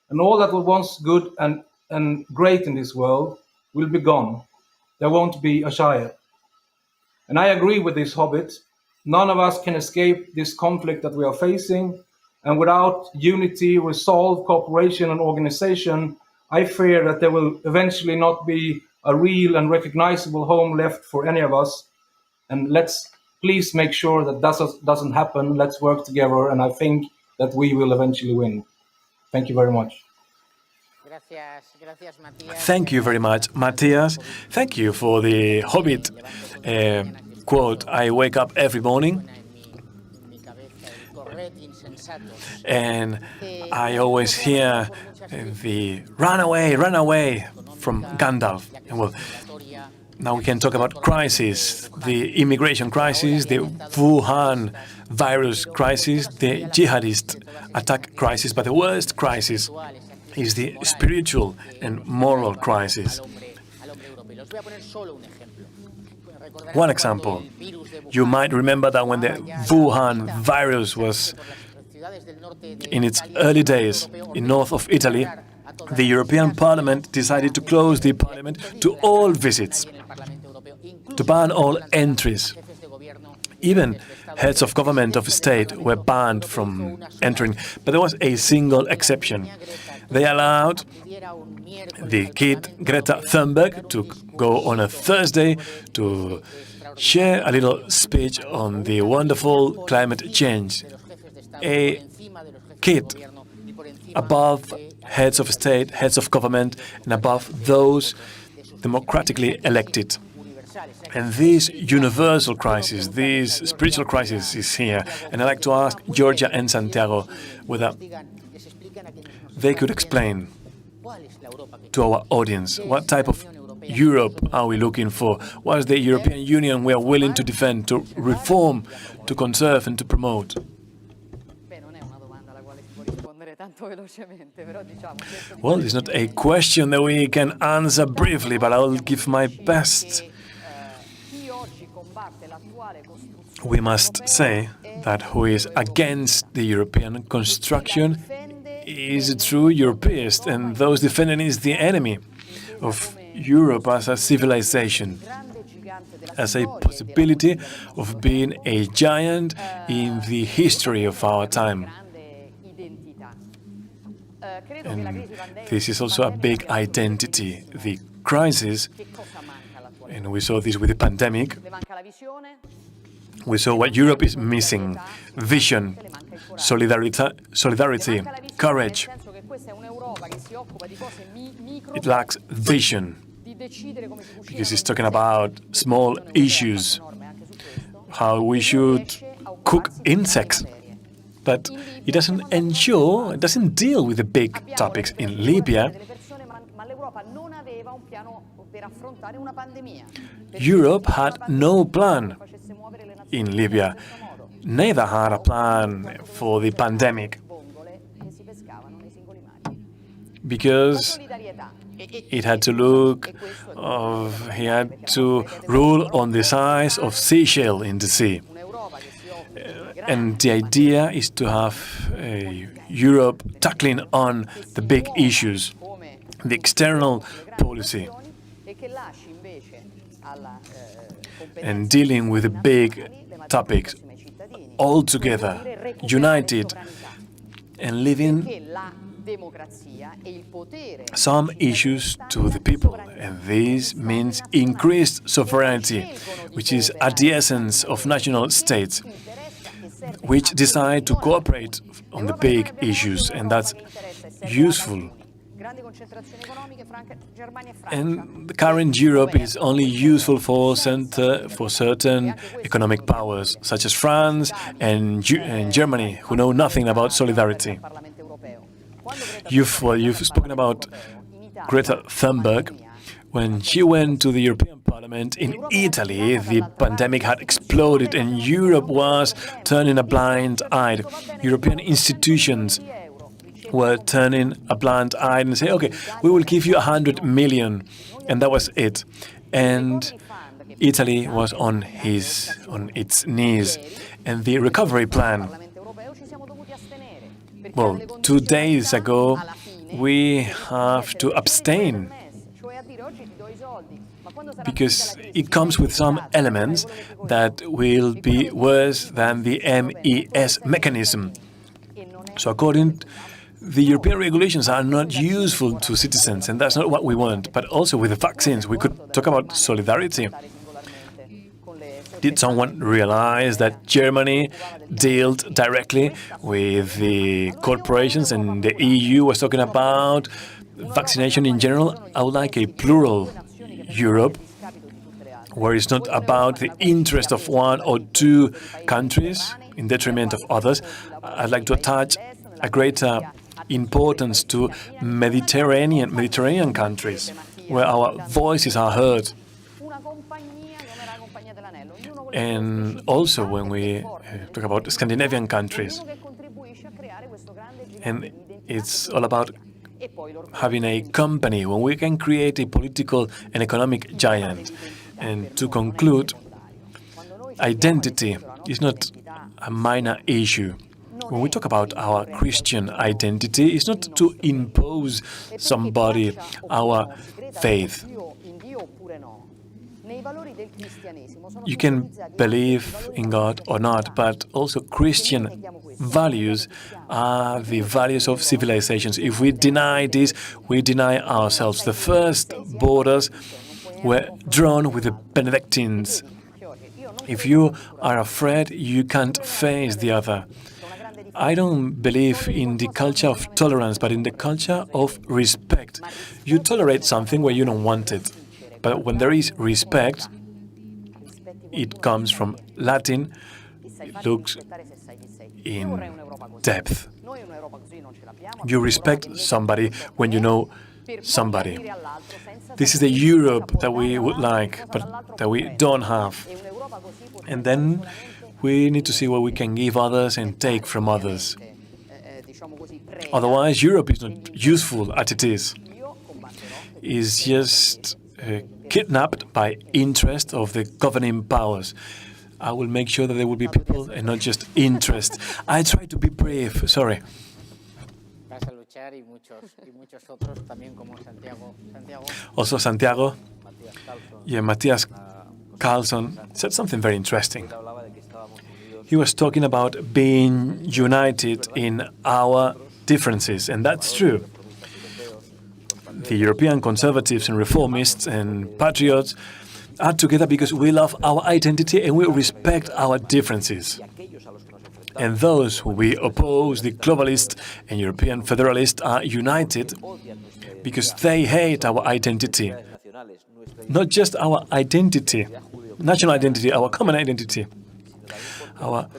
And all that was once good and great in this world will be gone. There won't be a Shire." And I agree with this hobbit. None of us can escape this conflict that we are facing. And without unity, resolve, cooperation, and organization, I fear that there will eventually not be a real and recognizable home left for any of us. And let's please make sure that doesn't happen. Let's work together, and I think that we will eventually win. Thank you very much. Thank you very much, Matthias. Thank you for the Hobbit quote. I wake up every morning and I always hear the run away from Gandalf. And well, now we can talk about crisis, the immigration crisis, the Wuhan virus crisis, the jihadist attack crisis, but the worst crisis is the spiritual and moral crisis. One example, you might remember that when the Wuhan virus was in its early days in north of Italy, the European Parliament decided to close the Parliament to all visits, to ban all entries. Even heads of government of state were banned from entering, but there was a single exception. They allowed the kid Greta Thunberg to go on a Thursday to share a little speech on the wonderful climate change. A kid above heads of state, heads of government, and above those democratically elected. And this universal crisis, this spiritual crisis is here. And I'd like to ask Georgia and Santiago whether they could explain to our audience what type of Europe are we looking for? What is the European Union we are willing to defend, to reform, to conserve and to promote? Well, it's not a question that we can answer briefly, but I'll give my best. We must say that who is against the European construction is a true Europeist, and those defending is the enemy of Europe as a civilization, as a possibility of being a giant in the history of our time. And this is also a big identity, the crisis, and we saw this with the pandemic. We saw what Europe is missing: vision, solidarity, courage. It lacks vision because it's talking about small issues, how we should cook insects. But it doesn't deal with the big topics. In Libya, Europe had no plan in Libya, neither had a plan for the pandemic, because it had to he had to rule on the size of seashell in the sea. And the idea is to have Europe tackling on the big issues, the external policy, and dealing with the big topics all together, united, and living some issues to the people, and this means increased sovereignty, which is at the essence of national states, which decide to cooperate on the big issues, and that's useful. And the current Europe is only useful for certain economic powers, such as France and Germany, who know nothing about solidarity. You've spoken about Greta Thunberg. When she went to the European Parliament in Italy, the pandemic had exploded and Europe was turning a blind eye. European institutions were turning a blind eye and say, okay, we will give you 100 million. And that was it. And Italy was on its knees. And the recovery plan, well, 2 days ago, we have to abstain because it comes with some elements that will be worse than the MES mechanism. So according the European regulations are not useful to citizens, and that's not what we want. But also with the vaccines, we could talk about solidarity. Did someone realize that Germany dealt directly with the corporations and the EU was talking about vaccination in general? I would like a plural Europe where it's not about the interest of one or two countries in detriment of others. I'd like to attach a greater importance to Mediterranean countries where our voices are heard. And also when we talk about Scandinavian countries. And it's all about having a company when we can create a political and economic giant. And to conclude, identity is not a minor issue. When we talk about our Christian identity, it's not to impose somebody our faith. You can believe in God or not, but also Christian values are the values of civilizations. If we deny this, we deny ourselves. The first borders were drawn with the Benedictines. If you are afraid, you can't face the other. I don't believe in the culture of tolerance, but in the culture of respect. You tolerate something where you don't want it. But when there is respect, it comes from Latin, it looks in depth. You respect somebody when you know somebody. This is the Europe that we would like, but that we don't have. And then we need to see what we can give others and take from others. Otherwise, Europe is not useful as it is. It's just kidnapped by interest of the governing powers. I will make sure that there will be people and not just interest. I try to be brave, sorry. Also Santiago, Matthias Carlson said something very interesting. He was talking about being united in our differences, and that's true. The European conservatives and reformists and patriots are together because we love our identity and we respect our differences. And those who we oppose, the globalists and European federalists, are united because they hate our identity. Not just our identity, national identity, our common identity, our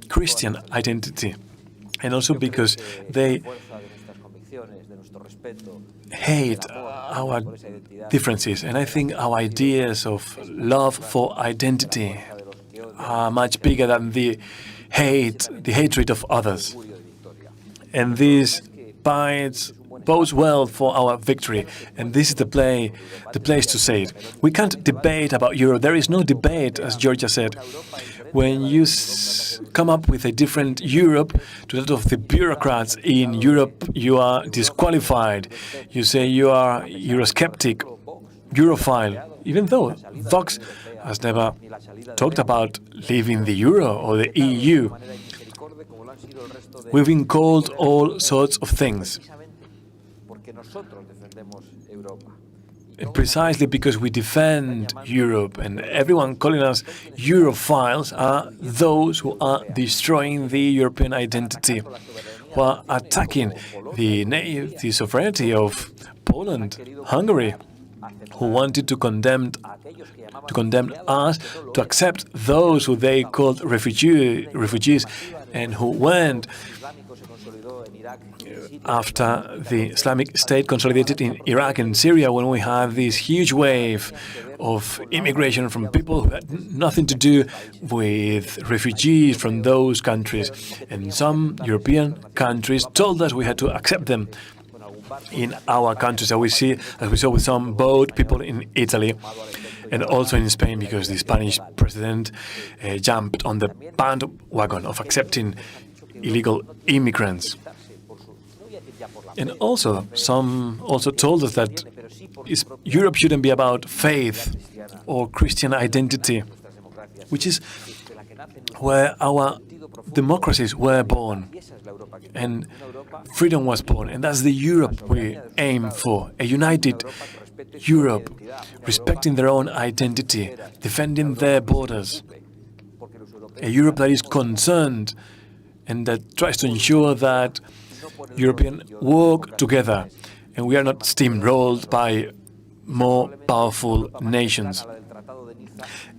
Christian identity. And also because they hate our differences. And I think our ideas of love for identity are much bigger than the hatred of others. And this bodes well for our victory. And this is the place to say it. We can't debate about Europe. There is no debate, as Georgia said. When you come up with a different Europe to that of the bureaucrats in Europe, you are disqualified. You say you are Eurosceptic, Europhile, even though Vox has never talked about leaving the Euro or the EU. We've been called all sorts of things. And precisely because we defend Europe, and everyone calling us Europhiles are those who are destroying the European identity, who are attacking the sovereignty of Poland, Hungary, who wanted to condemn us to accept those who they called refugees, and who went after the Islamic State consolidated in Iraq and Syria, when we had this huge wave of immigration from people who had nothing to do with refugees from those countries. And some European countries told us we had to accept them in our countries, as we saw with some boat people in Italy and also in Spain, because the Spanish president jumped on the bandwagon of accepting illegal immigrants. And also, some also told us that Europe shouldn't be about faith or Christian identity, which is where our democracies were born and freedom was born. And that's the Europe we aim for, a united Europe, respecting their own identity, defending their borders, a Europe that is concerned and that tries to ensure that Europeans work together and we are not steamrolled by more powerful nations.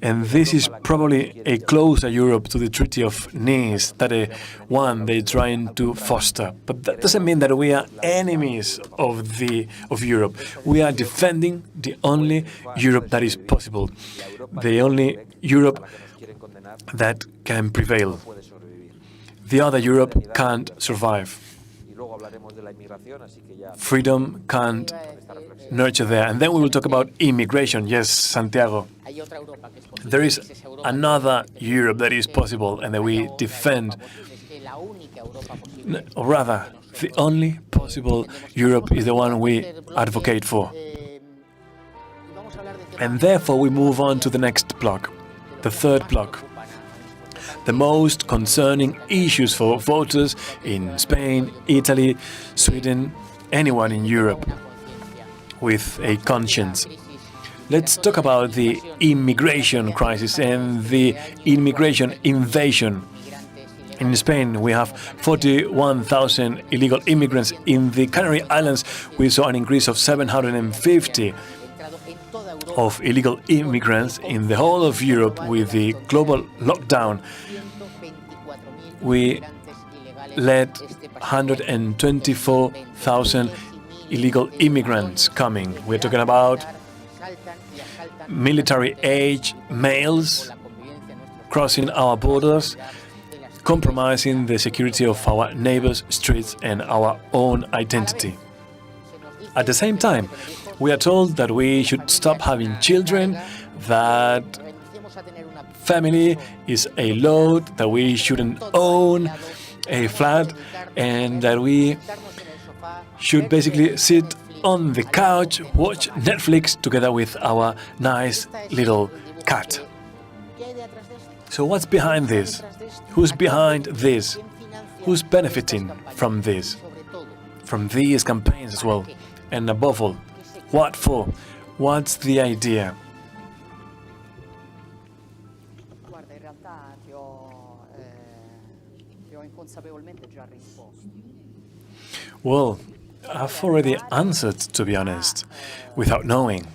And this is probably a closer Europe to the Treaty of Nice, that one they're trying to foster. But that doesn't mean that we are enemies of Europe. We are defending the only Europe that is possible, the only Europe that can prevail. The other Europe can't survive. Freedom can't nurture there. And then we will talk about immigration. Yes, Santiago. There is another Europe that is possible and that we defend. Or rather, the only possible Europe is the one we advocate for. And therefore we move on to the next block, the third block. The most concerning issues for voters in Spain, Italy, Sweden, anyone in Europe with a conscience. Let's talk about the immigration crisis and the immigration invasion. In Spain, we have 41,000 illegal immigrants. In the Canary Islands, we saw an increase of 750 of illegal immigrants. In the whole of Europe, with the global lockdown, we let 124,000 illegal immigrants coming. We're talking about military-age males crossing our borders, compromising the security of our neighbors' streets and our own identity. At the same time, we are told that we should stop having children, that family is a load, that we shouldn't own a flat, and that we should basically sit on the couch, watch Netflix together with our nice little cat. So what's behind this? Who's behind this? Who's benefiting from this? From these campaigns as well? And above all, what for? What's the idea? Well, I've already answered, to be honest, without knowing.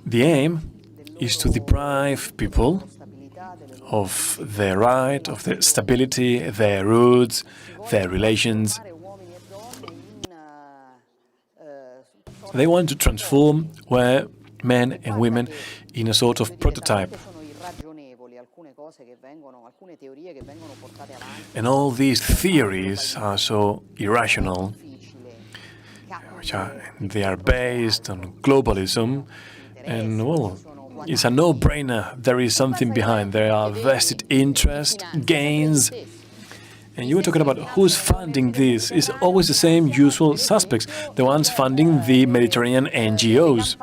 The aim is to deprive people of their right, of their stability, their roots, their relations. They want to transform where men and women in a sort of prototype. And all these theories are so irrational, they are based on globalism, and well, it's a no-brainer. There is something behind. There are vested interest, gains. And you were talking about who's funding this. It's always the same usual suspects, the ones funding the Mediterranean NGOs.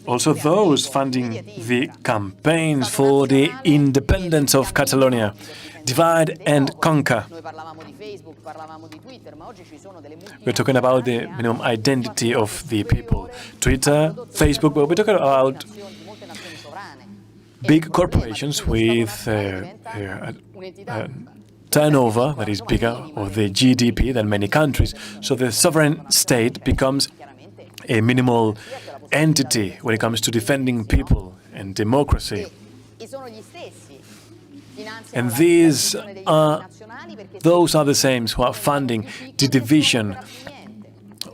Also those funding the campaigns for the independence of Catalonia. Divide and conquer. We're talking about the minimum identity of the people. Twitter, Facebook, but we're talking about big corporations with turnover that is bigger, or the GDP, than many countries. So the sovereign state becomes a minimal entity when it comes to defending people and democracy. And those are the same who are funding the division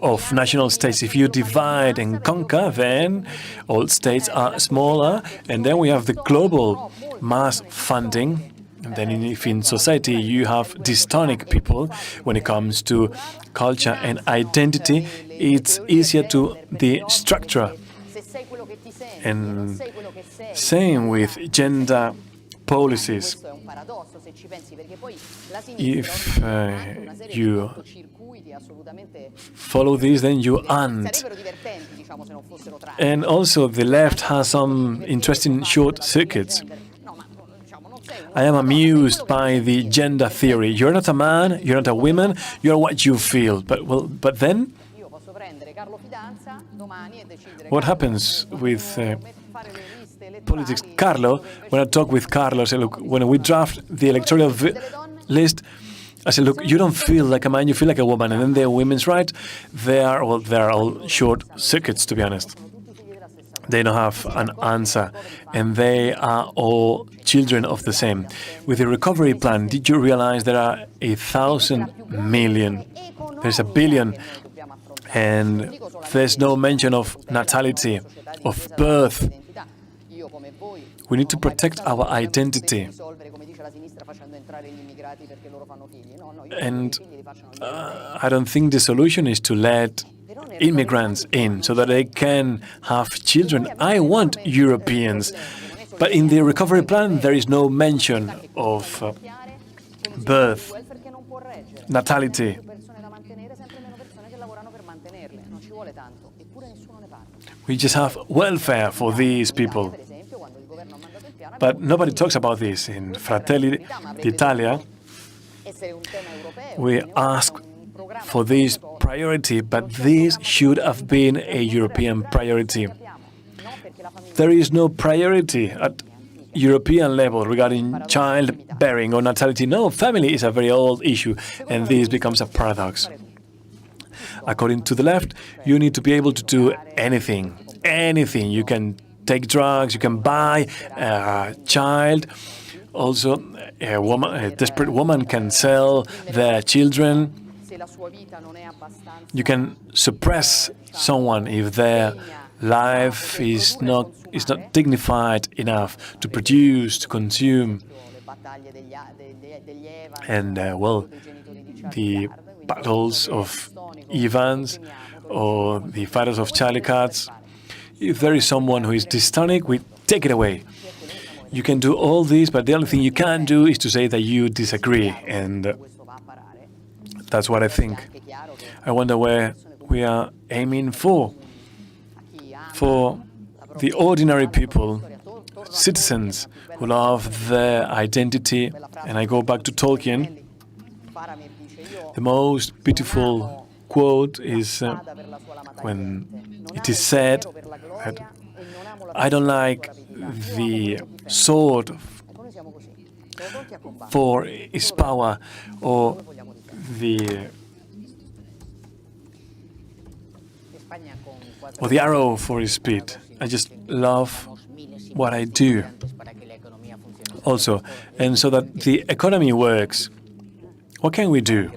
of national states. If you divide and conquer, then all states are smaller, and then we have the global mass funding. And then if in society you have dystonic people when it comes to culture and identity, it's easier to the structure. And same with gender policies. If you follow this, then you aren't. And also the left has some interesting short circuits. I am amused by the gender theory. You're not a man, you're not a woman, you're what you feel. But then, what happens with politics? Carlo, when I talk with Carlo, I say, look, when we draft the electoral list, I say, look, you don't feel like a man, you feel like a woman. And then the women's right, they are all short circuits, to be honest. They don't have an answer, and they are all children of the same. With the recovery plan, did you realize there are 1,000 million? There's a billion, and there's no mention of natality, of birth. We need to protect our identity. And I don't think the solution is to let immigrants in so that they can have children. I want Europeans. But in the recovery plan, there is no mention of birth, natality. We just have welfare for these people. But nobody talks about this. In Fratelli d'Italia, we ask for this priority, but this should have been a European priority. There is no priority at European level regarding childbearing or natality. No, family is a very old issue, and this becomes a paradox. According to the left, you need to be able to do anything. Anything. You can take drugs, you can buy a child. Also, a desperate woman can sell their children. You can suppress someone if their life is not dignified enough to produce, to consume. And, the battles of Evans or the fighters of Charlie Katz, if there is someone who is dystonic, we take it away. You can do all this, but the only thing you can do is to say that you disagree. And that's what I think. I wonder where we are aiming for. For the ordinary people, citizens who love their identity. And I go back to Tolkien. The most beautiful quote is when it is said that I don't like the sword for its power or the arrow for its speed. I just love what I do. Also, and so that the economy works, what can we do?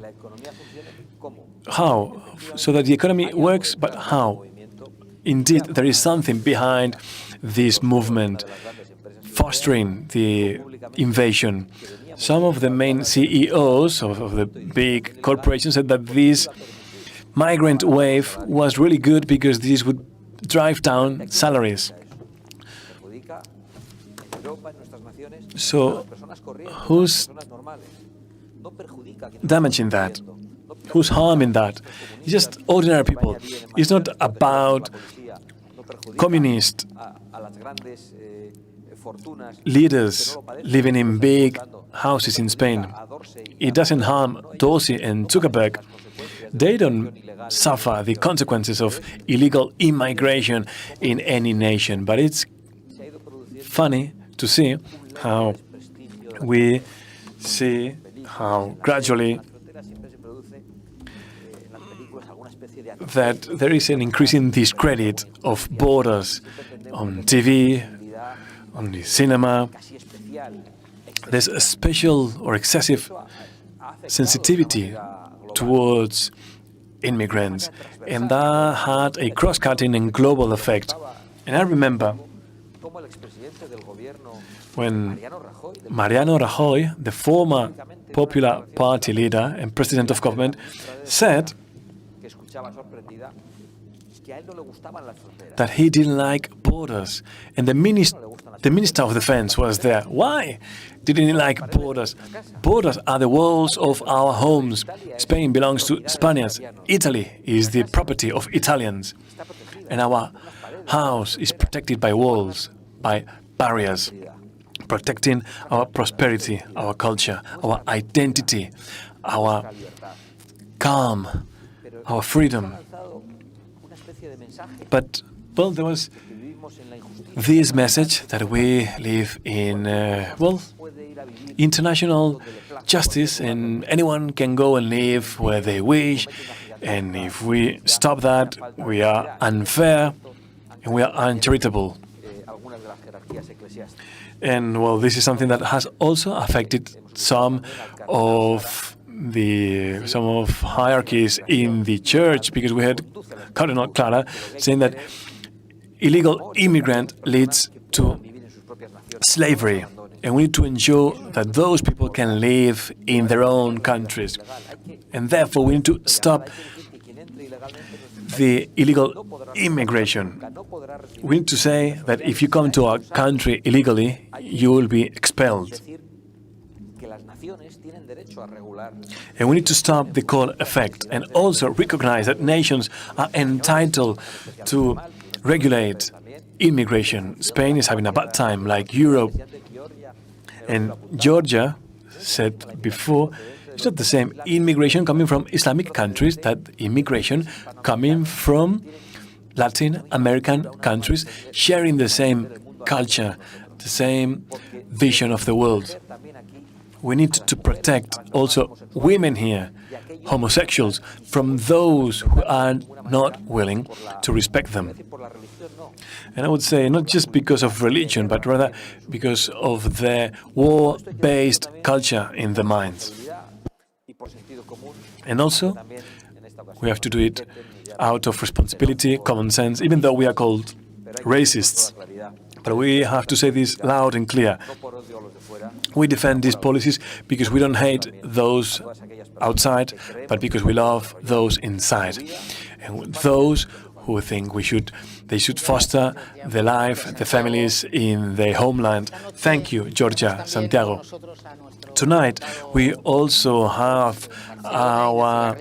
How? So that the economy works, but how? Indeed, there is something behind this movement, fostering the invasion. Some of the main CEOs of the big corporations said that this migrant wave was really good because this would drive down salaries. So, who's damaging that? Who's harming that? It's just ordinary people. It's not about communist leaders living in big houses in Spain. It doesn't harm Dorsey and Zuckerberg. They don't suffer the consequences of illegal immigration in any nation. But it's funny to see how we see how gradually that there is an increasing discredit of borders on TV, on the cinema. There's a special or excessive sensitivity towards immigrants, and that had a cross-cutting and global effect. And I remember when Mariano Rajoy, the former Popular Party leader and president of government, said that he didn't like borders, and the minister of defense was there. Why didn't he like borders? Borders are the walls of our homes. Spain belongs to Spaniards. Italy is the property of Italians, and our house is protected by walls, by barriers, protecting our prosperity, our culture, our identity, our calm, our freedom. But, well, there was this message that we live in, international justice, and anyone can go and live where they wish, and if we stop that, we are unfair and we are uncharitable. And, well, this is something that has also affected some of hierarchies in the church, because we had Cardinal Clara saying that illegal immigrant leads to slavery, and we need to ensure that those people can live in their own countries, and therefore we need to stop the illegal immigration. We need to say that if you come to our country illegally, you will be expelled. And we need to stop the call effect and also recognize that nations are entitled to regulate immigration. Spain is having a bad time, like Europe. And Georgia said before, it's not the same immigration coming from Islamic countries that immigration coming from Latin American countries sharing the same culture, the same vision of the world. We need to protect also women here, homosexuals, from those who are not willing to respect them. And I would say not just because of religion, but rather because of their war-based culture in the minds. And also, we have to do it out of responsibility, common sense, even though we are called racists. But we have to say this loud and clear. We defend these policies because we don't hate those outside, but because we love those inside. And those who think they should foster the life, the families in their homeland. Thank you, Georgia, Santiago. Tonight, we also have our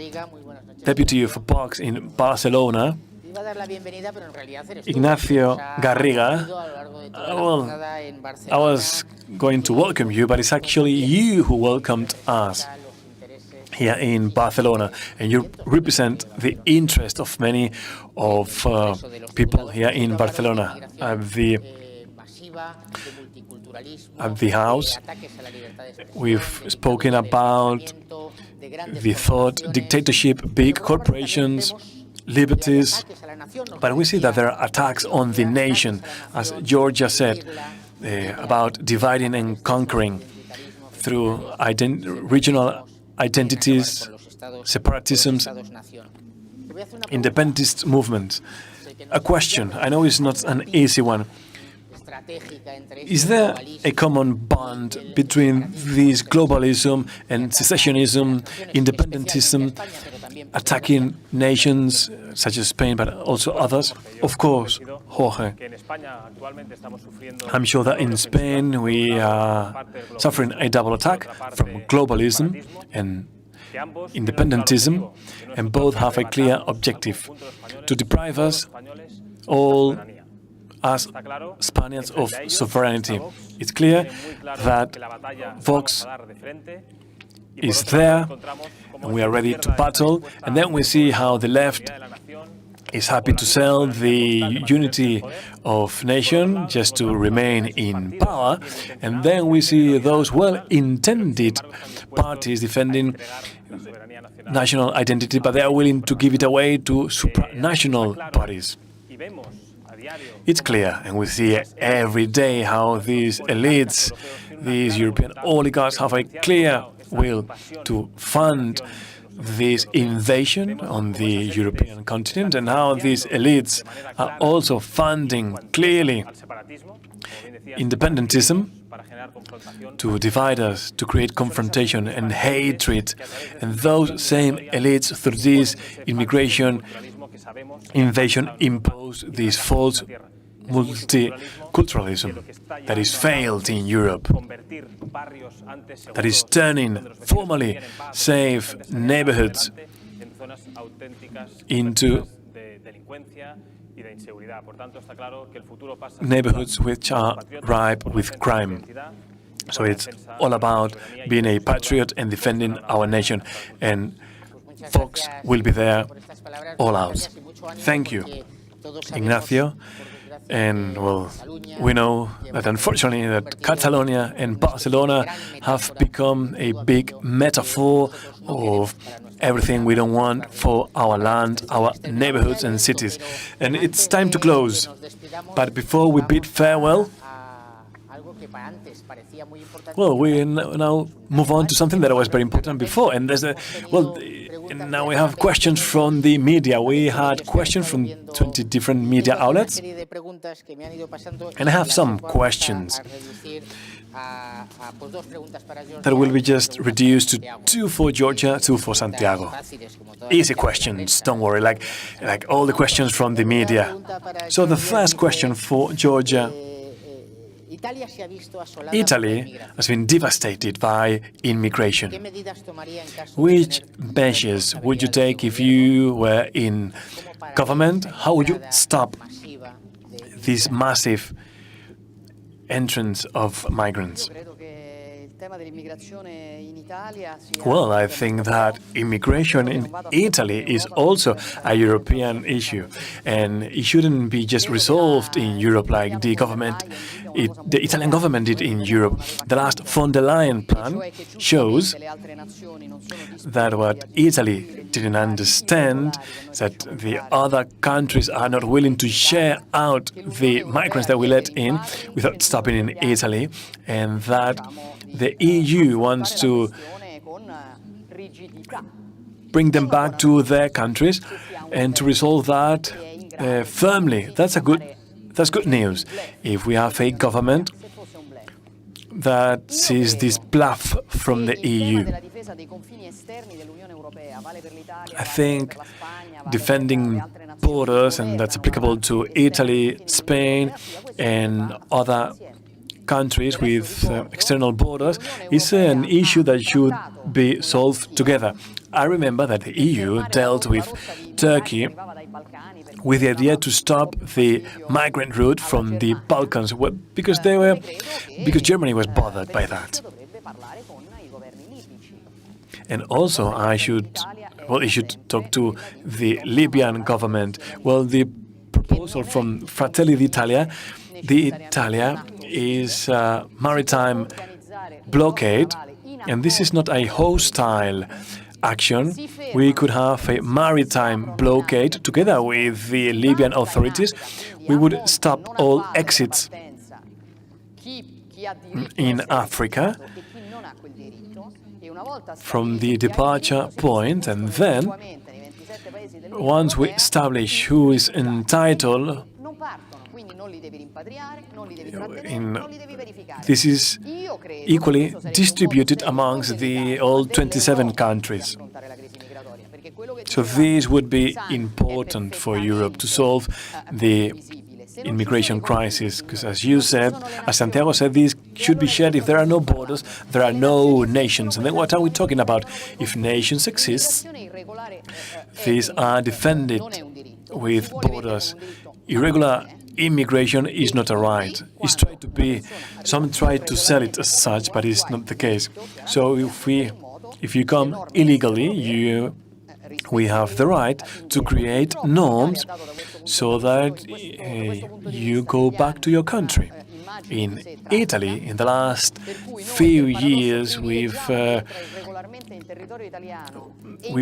deputy of Vox in Barcelona, Ignacio Garriga. Well, I was going to welcome you, but it's actually you who welcomed us here in Barcelona, and you represent the interest of many of people here in Barcelona at the House. We've spoken about the thought dictatorship, big corporations, liberties, but we see that there are attacks on the nation, as Georgia said, about dividing and conquering through regional identities, separatisms, independentist movements. A question, I know it's not an easy one. Is there a common bond between this globalism and secessionism, independentism, attacking nations such as Spain, but also others? Of course, Jorge. I'm sure that in Spain we are suffering a double attack from globalism and independentism, and both have a clear objective: to deprive us all as Está claro Spaniards que of frente a ellos, sovereignty. a Vox, It's clear tienen muy claro that que la batalla la Vox vamos a dar de frente, y por is otro lado there, encontramos cómo and we are esta ready to izquierda está battle, dispuesta and then we see how the a la left unidad de la nación, is happy con to la misma sell soberanía the con tal de mantenerse en el unity poder. of Y por otro nation lado, just to encontramos remain también sus in partidos power, bien and intencionados then we que see defenden la those unidad nacional, pero que, sin well-intended embargo, están dispuestos parties a defending entregar la soberanía nacional national identity, but they are willing to give it away to supranational parties. y vemos a diario It's clear, and we see every day how these elites, these European oligarchs have a clear will to fund this invasion on the European continent, and how these elites are also funding clearly al separatismo, como bien decía, independentism para generar confrontación. to divide us, to create confrontation and hatred. And those same elites, through this immigration Que sabemos invasion, impose this false multiculturalism that is failed in Europe, convertir barrios antes that is seguros, turning donde los vecinos formerly vivían en paz, safe donde se neighborhoods adelante, en zonas auténticas into de delincuencia y de inseguridad. Por tanto, está claro que el futuro pasa neighborhoods which are ripe with crime. So it's all about being a patriot and defending our nation. And Fox will be there all out. Thank you, Ignacio. And well, we know that unfortunately that Catalonia and Barcelona have become a big metaphor of everything we don't want for our land, our neighborhoods and cities. And it's time to close. But before we bid farewell, well, we now move on to something that was very important before, and there's now we have questions from the media. We had questions from 20 different media outlets, and I have some questions that will be just reduced to 2 for Georgia, 2 for Santiago. Easy questions, don't worry, like all the questions from the media. So the first question for Georgia. Italy has been devastated by immigration. Which measures would you take if you were in government? How would you stop this massive entrance of migrants? Well, I think that immigration in Italy is also a European issue, and it shouldn't be just resolved in Europe like the Italian government did in Europe. The last von der Leyen plan shows that what Italy didn't understand is that the other countries are not willing to share out the migrants that we let in without stopping in Italy, and that the EU wants to bring them back to their countries and to resolve that firmly. That's good news. If we have a government that sees this bluff from the EU, I think defending borders, and that's applicable to Italy, Spain, and other countries with external borders, is an issue that should be solved together. I remember that the EU dealt with Turkey with the idea to stop the migrant route from the Balkans, because Germany was bothered by that. And also, it should talk to the Libyan government. Well, the proposal from Fratelli d'Italia, is a maritime blockade, and this is not a hostile action. We could have a maritime blockade together with the Libyan authorities. We would stop all exits in Africa from the departure point, and then once we establish who is entitled, this is equally distributed amongst the all 27 countries. So this would be important for Europe to solve the immigration crisis, because as you said, as Santiago said, these should be shared. If there are no borders, there are no nations. And then what are we talking about? If nations exist, these are defended with borders. Irregular immigration is not a right. It's tried to be, some try to sell it as such, but it's not the case. So if you come illegally, we have the right to create norms so that you go back to your country. In Italy, in the last few years, we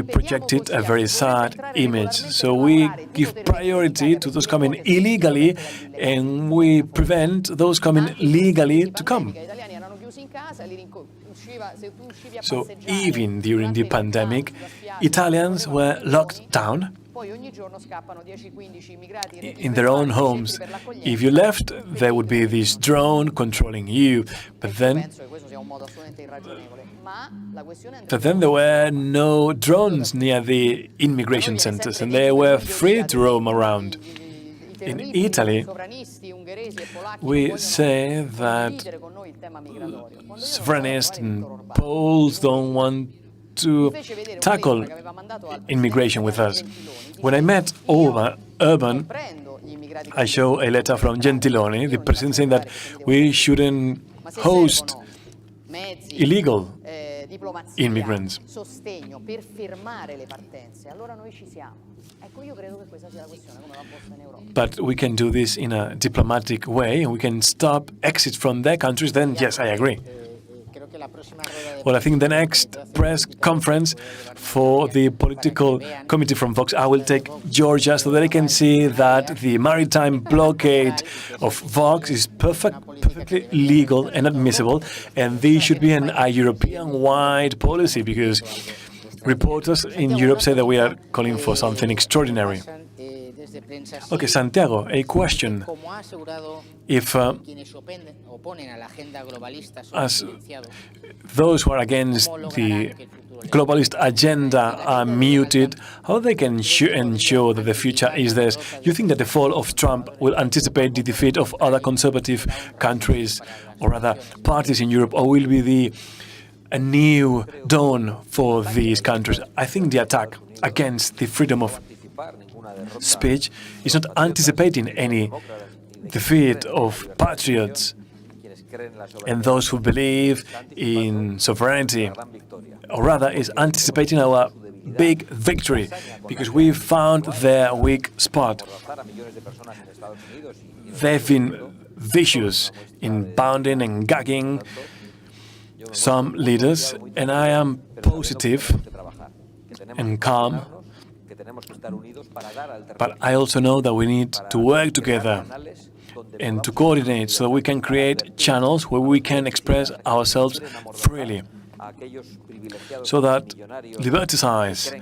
projected a very sad image. So we give priority to those coming illegally, and we prevent those coming legally to come. So even during the pandemic, Italians were locked down in their own homes. If you left, there would be this drone controlling you. But then there were no drones near the immigration centers, and they were free to roam around. In Italy, we say that sovereignist and Poles don't want to tackle immigration with us. When I met Urban, I show a letter from Gentiloni, the president, saying that we shouldn't host illegal immigrants. But we can do this in a diplomatic way, and we can stop exit from their countries, then yes, I agree. Well, I think the next press conference for the political committee from Vox, I will take Georgia so that I can see that the maritime blockade of Vox is perfectly legal and admissible, and this should be a European-wide policy, because reporters in Europe say that we are calling for something extraordinary. Okay, Santiago, a question. If as those who are against the globalist agenda are muted, how they can ensure that the future is theirs? You think that the fall of Trump will anticipate the defeat of other conservative countries or other parties in Europe, or will be a new dawn for these countries? I think the attack against the freedom of speech is not anticipating any defeat of patriots and those who believe in sovereignty, or rather is anticipating our big victory, because we found their weak spot. They've been vicious in bounding and gagging some leaders, and I am positive and calm. But I also know that we need to work together and to coordinate so that we can create channels where we can express ourselves freely, so that liberticides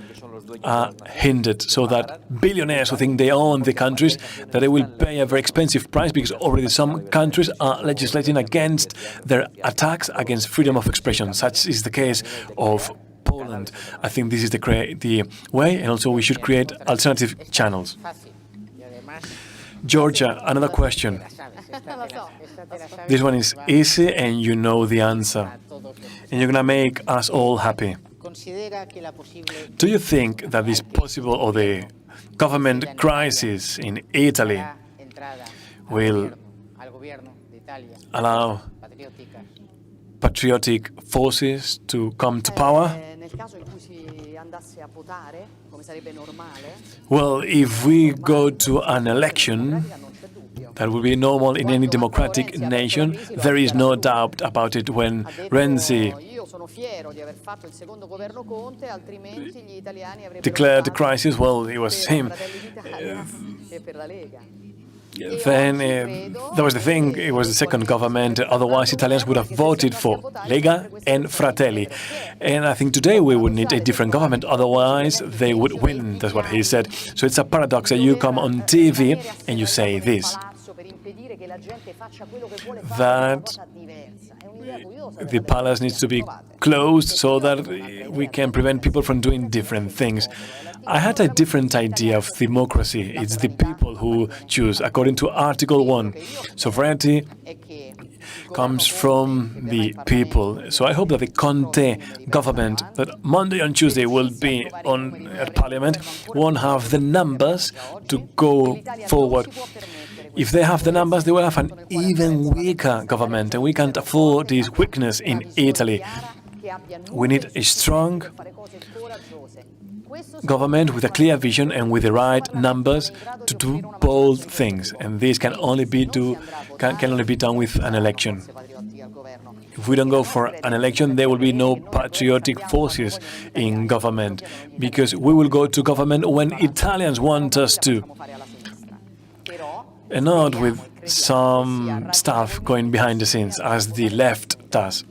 are hindered, so that billionaires who think they own the countries, that they will pay a very expensive price, because already some countries are legislating against their attacks against freedom of expression. Such is the case of Poland. I think this is the way, and also we should create alternative channels. Georgia, another question. This one is easy, and you know the answer. And you're going to make us all happy. Do you think that this possible, or the government crisis in Italy, will allow patriotic forces to come to power? Well, if we go to an election, that will be normal in any democratic nation. There is no doubt about it. When Renzi declared the crisis, well, it was him. Then there was the thing, it was the second government, otherwise Italians would have voted for Lega and Fratelli. And I think today we would need a different government, otherwise they would win, that's what he said. So it's a paradox that you come on TV and you say this, that the palace needs to be closed so that we can prevent people from doing different things. I had a different idea of democracy. It's the people who choose, according to Article 1. Sovereignty comes from the people. So I hope that the Conte government, that Monday and Tuesday will be at Parliament, won't have the numbers to go forward. if they have the numbers, they will have an even weaker government, and we can't afford this weakness in Italy. We need a strong government with a clear vision and with the right numbers to do bold things, and this can only be done with an election. If we don't go for an election, there will be no patriotic forces in government, because we will go to government when Italians want us to, and not with some stuff going behind the scenes as the left does.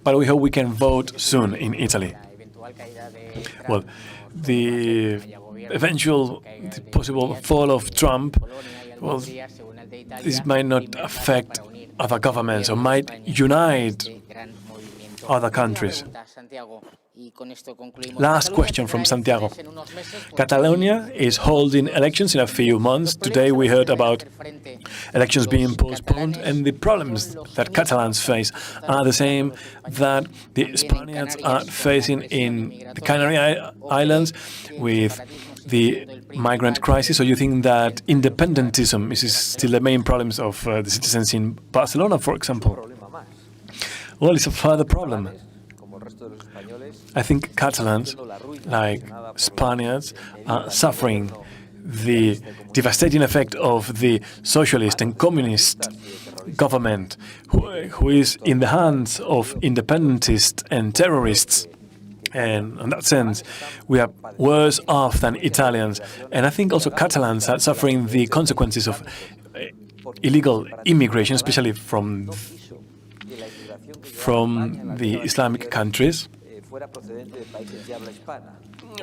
But we hope we can vote soon in Italy. Well, the possible fall of Trump, well, this might not affect other governments or might unite other countries. Last question from Santiago. Catalonia is holding elections in a few months. Today we heard about elections being postponed, and the problems that Catalans face are the same that the Spaniards are facing in the Canary Islands with the migrant crisis. So you think that independentism is still the main problems of the citizens in Barcelona, for example? Well, it's a further problem. I think Catalans, like Spaniards, are suffering the devastating effect of the socialist and communist government, who is in the hands of independentists and terrorists. And in that sense, we are worse off than Italians. And I think also Catalans are suffering the consequences of illegal immigration, especially from the Islamic countries,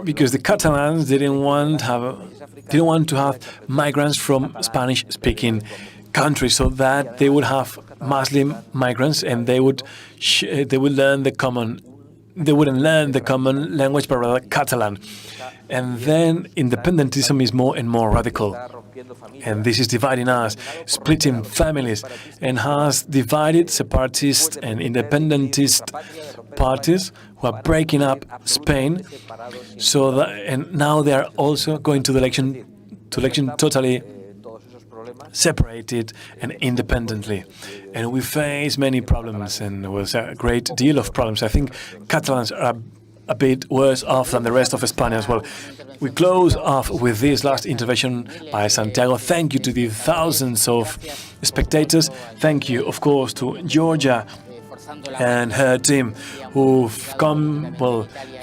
because the Catalans didn't want to have migrants from Spanish-speaking countries, so that they would have Muslim migrants, and they wouldn't learn the common language, but rather Catalan. And then independentism is more and more radical. And this is dividing us, splitting families, and has divided separatist and independentist parties who are breaking up Spain. And now they are also going to the election totally separated and independently. And we face many problems, and there was a great deal of problems. I think Catalans are a bit worse off than the rest of Spain as well. We close off with this last intervention by Santiago. Thank you to the thousands of spectators. Thank you, of course, to Georgia and her team, who've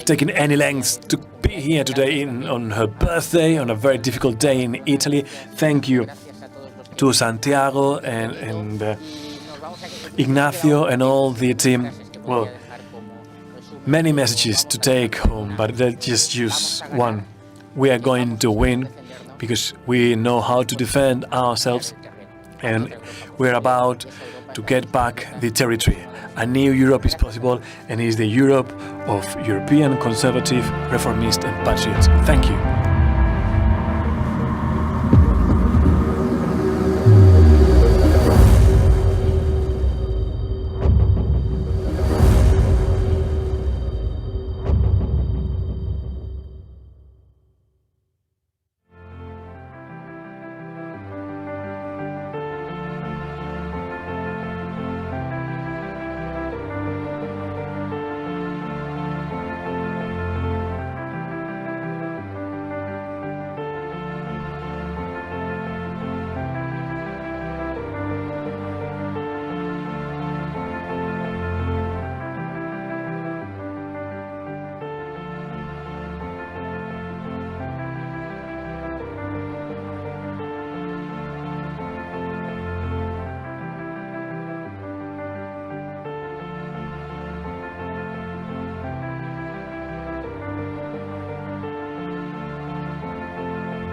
taken any lengths to be here today on her birthday, on a very difficult day in Italy. Thank you to Santiago and Ignacio and all the team. Well, many messages to take home, but let's just use one. We are going to win because we know how to defend ourselves, and we're about to get back the territory. A new Europe is possible, and is the Europe of European conservative, reformist and patriots. Thank you.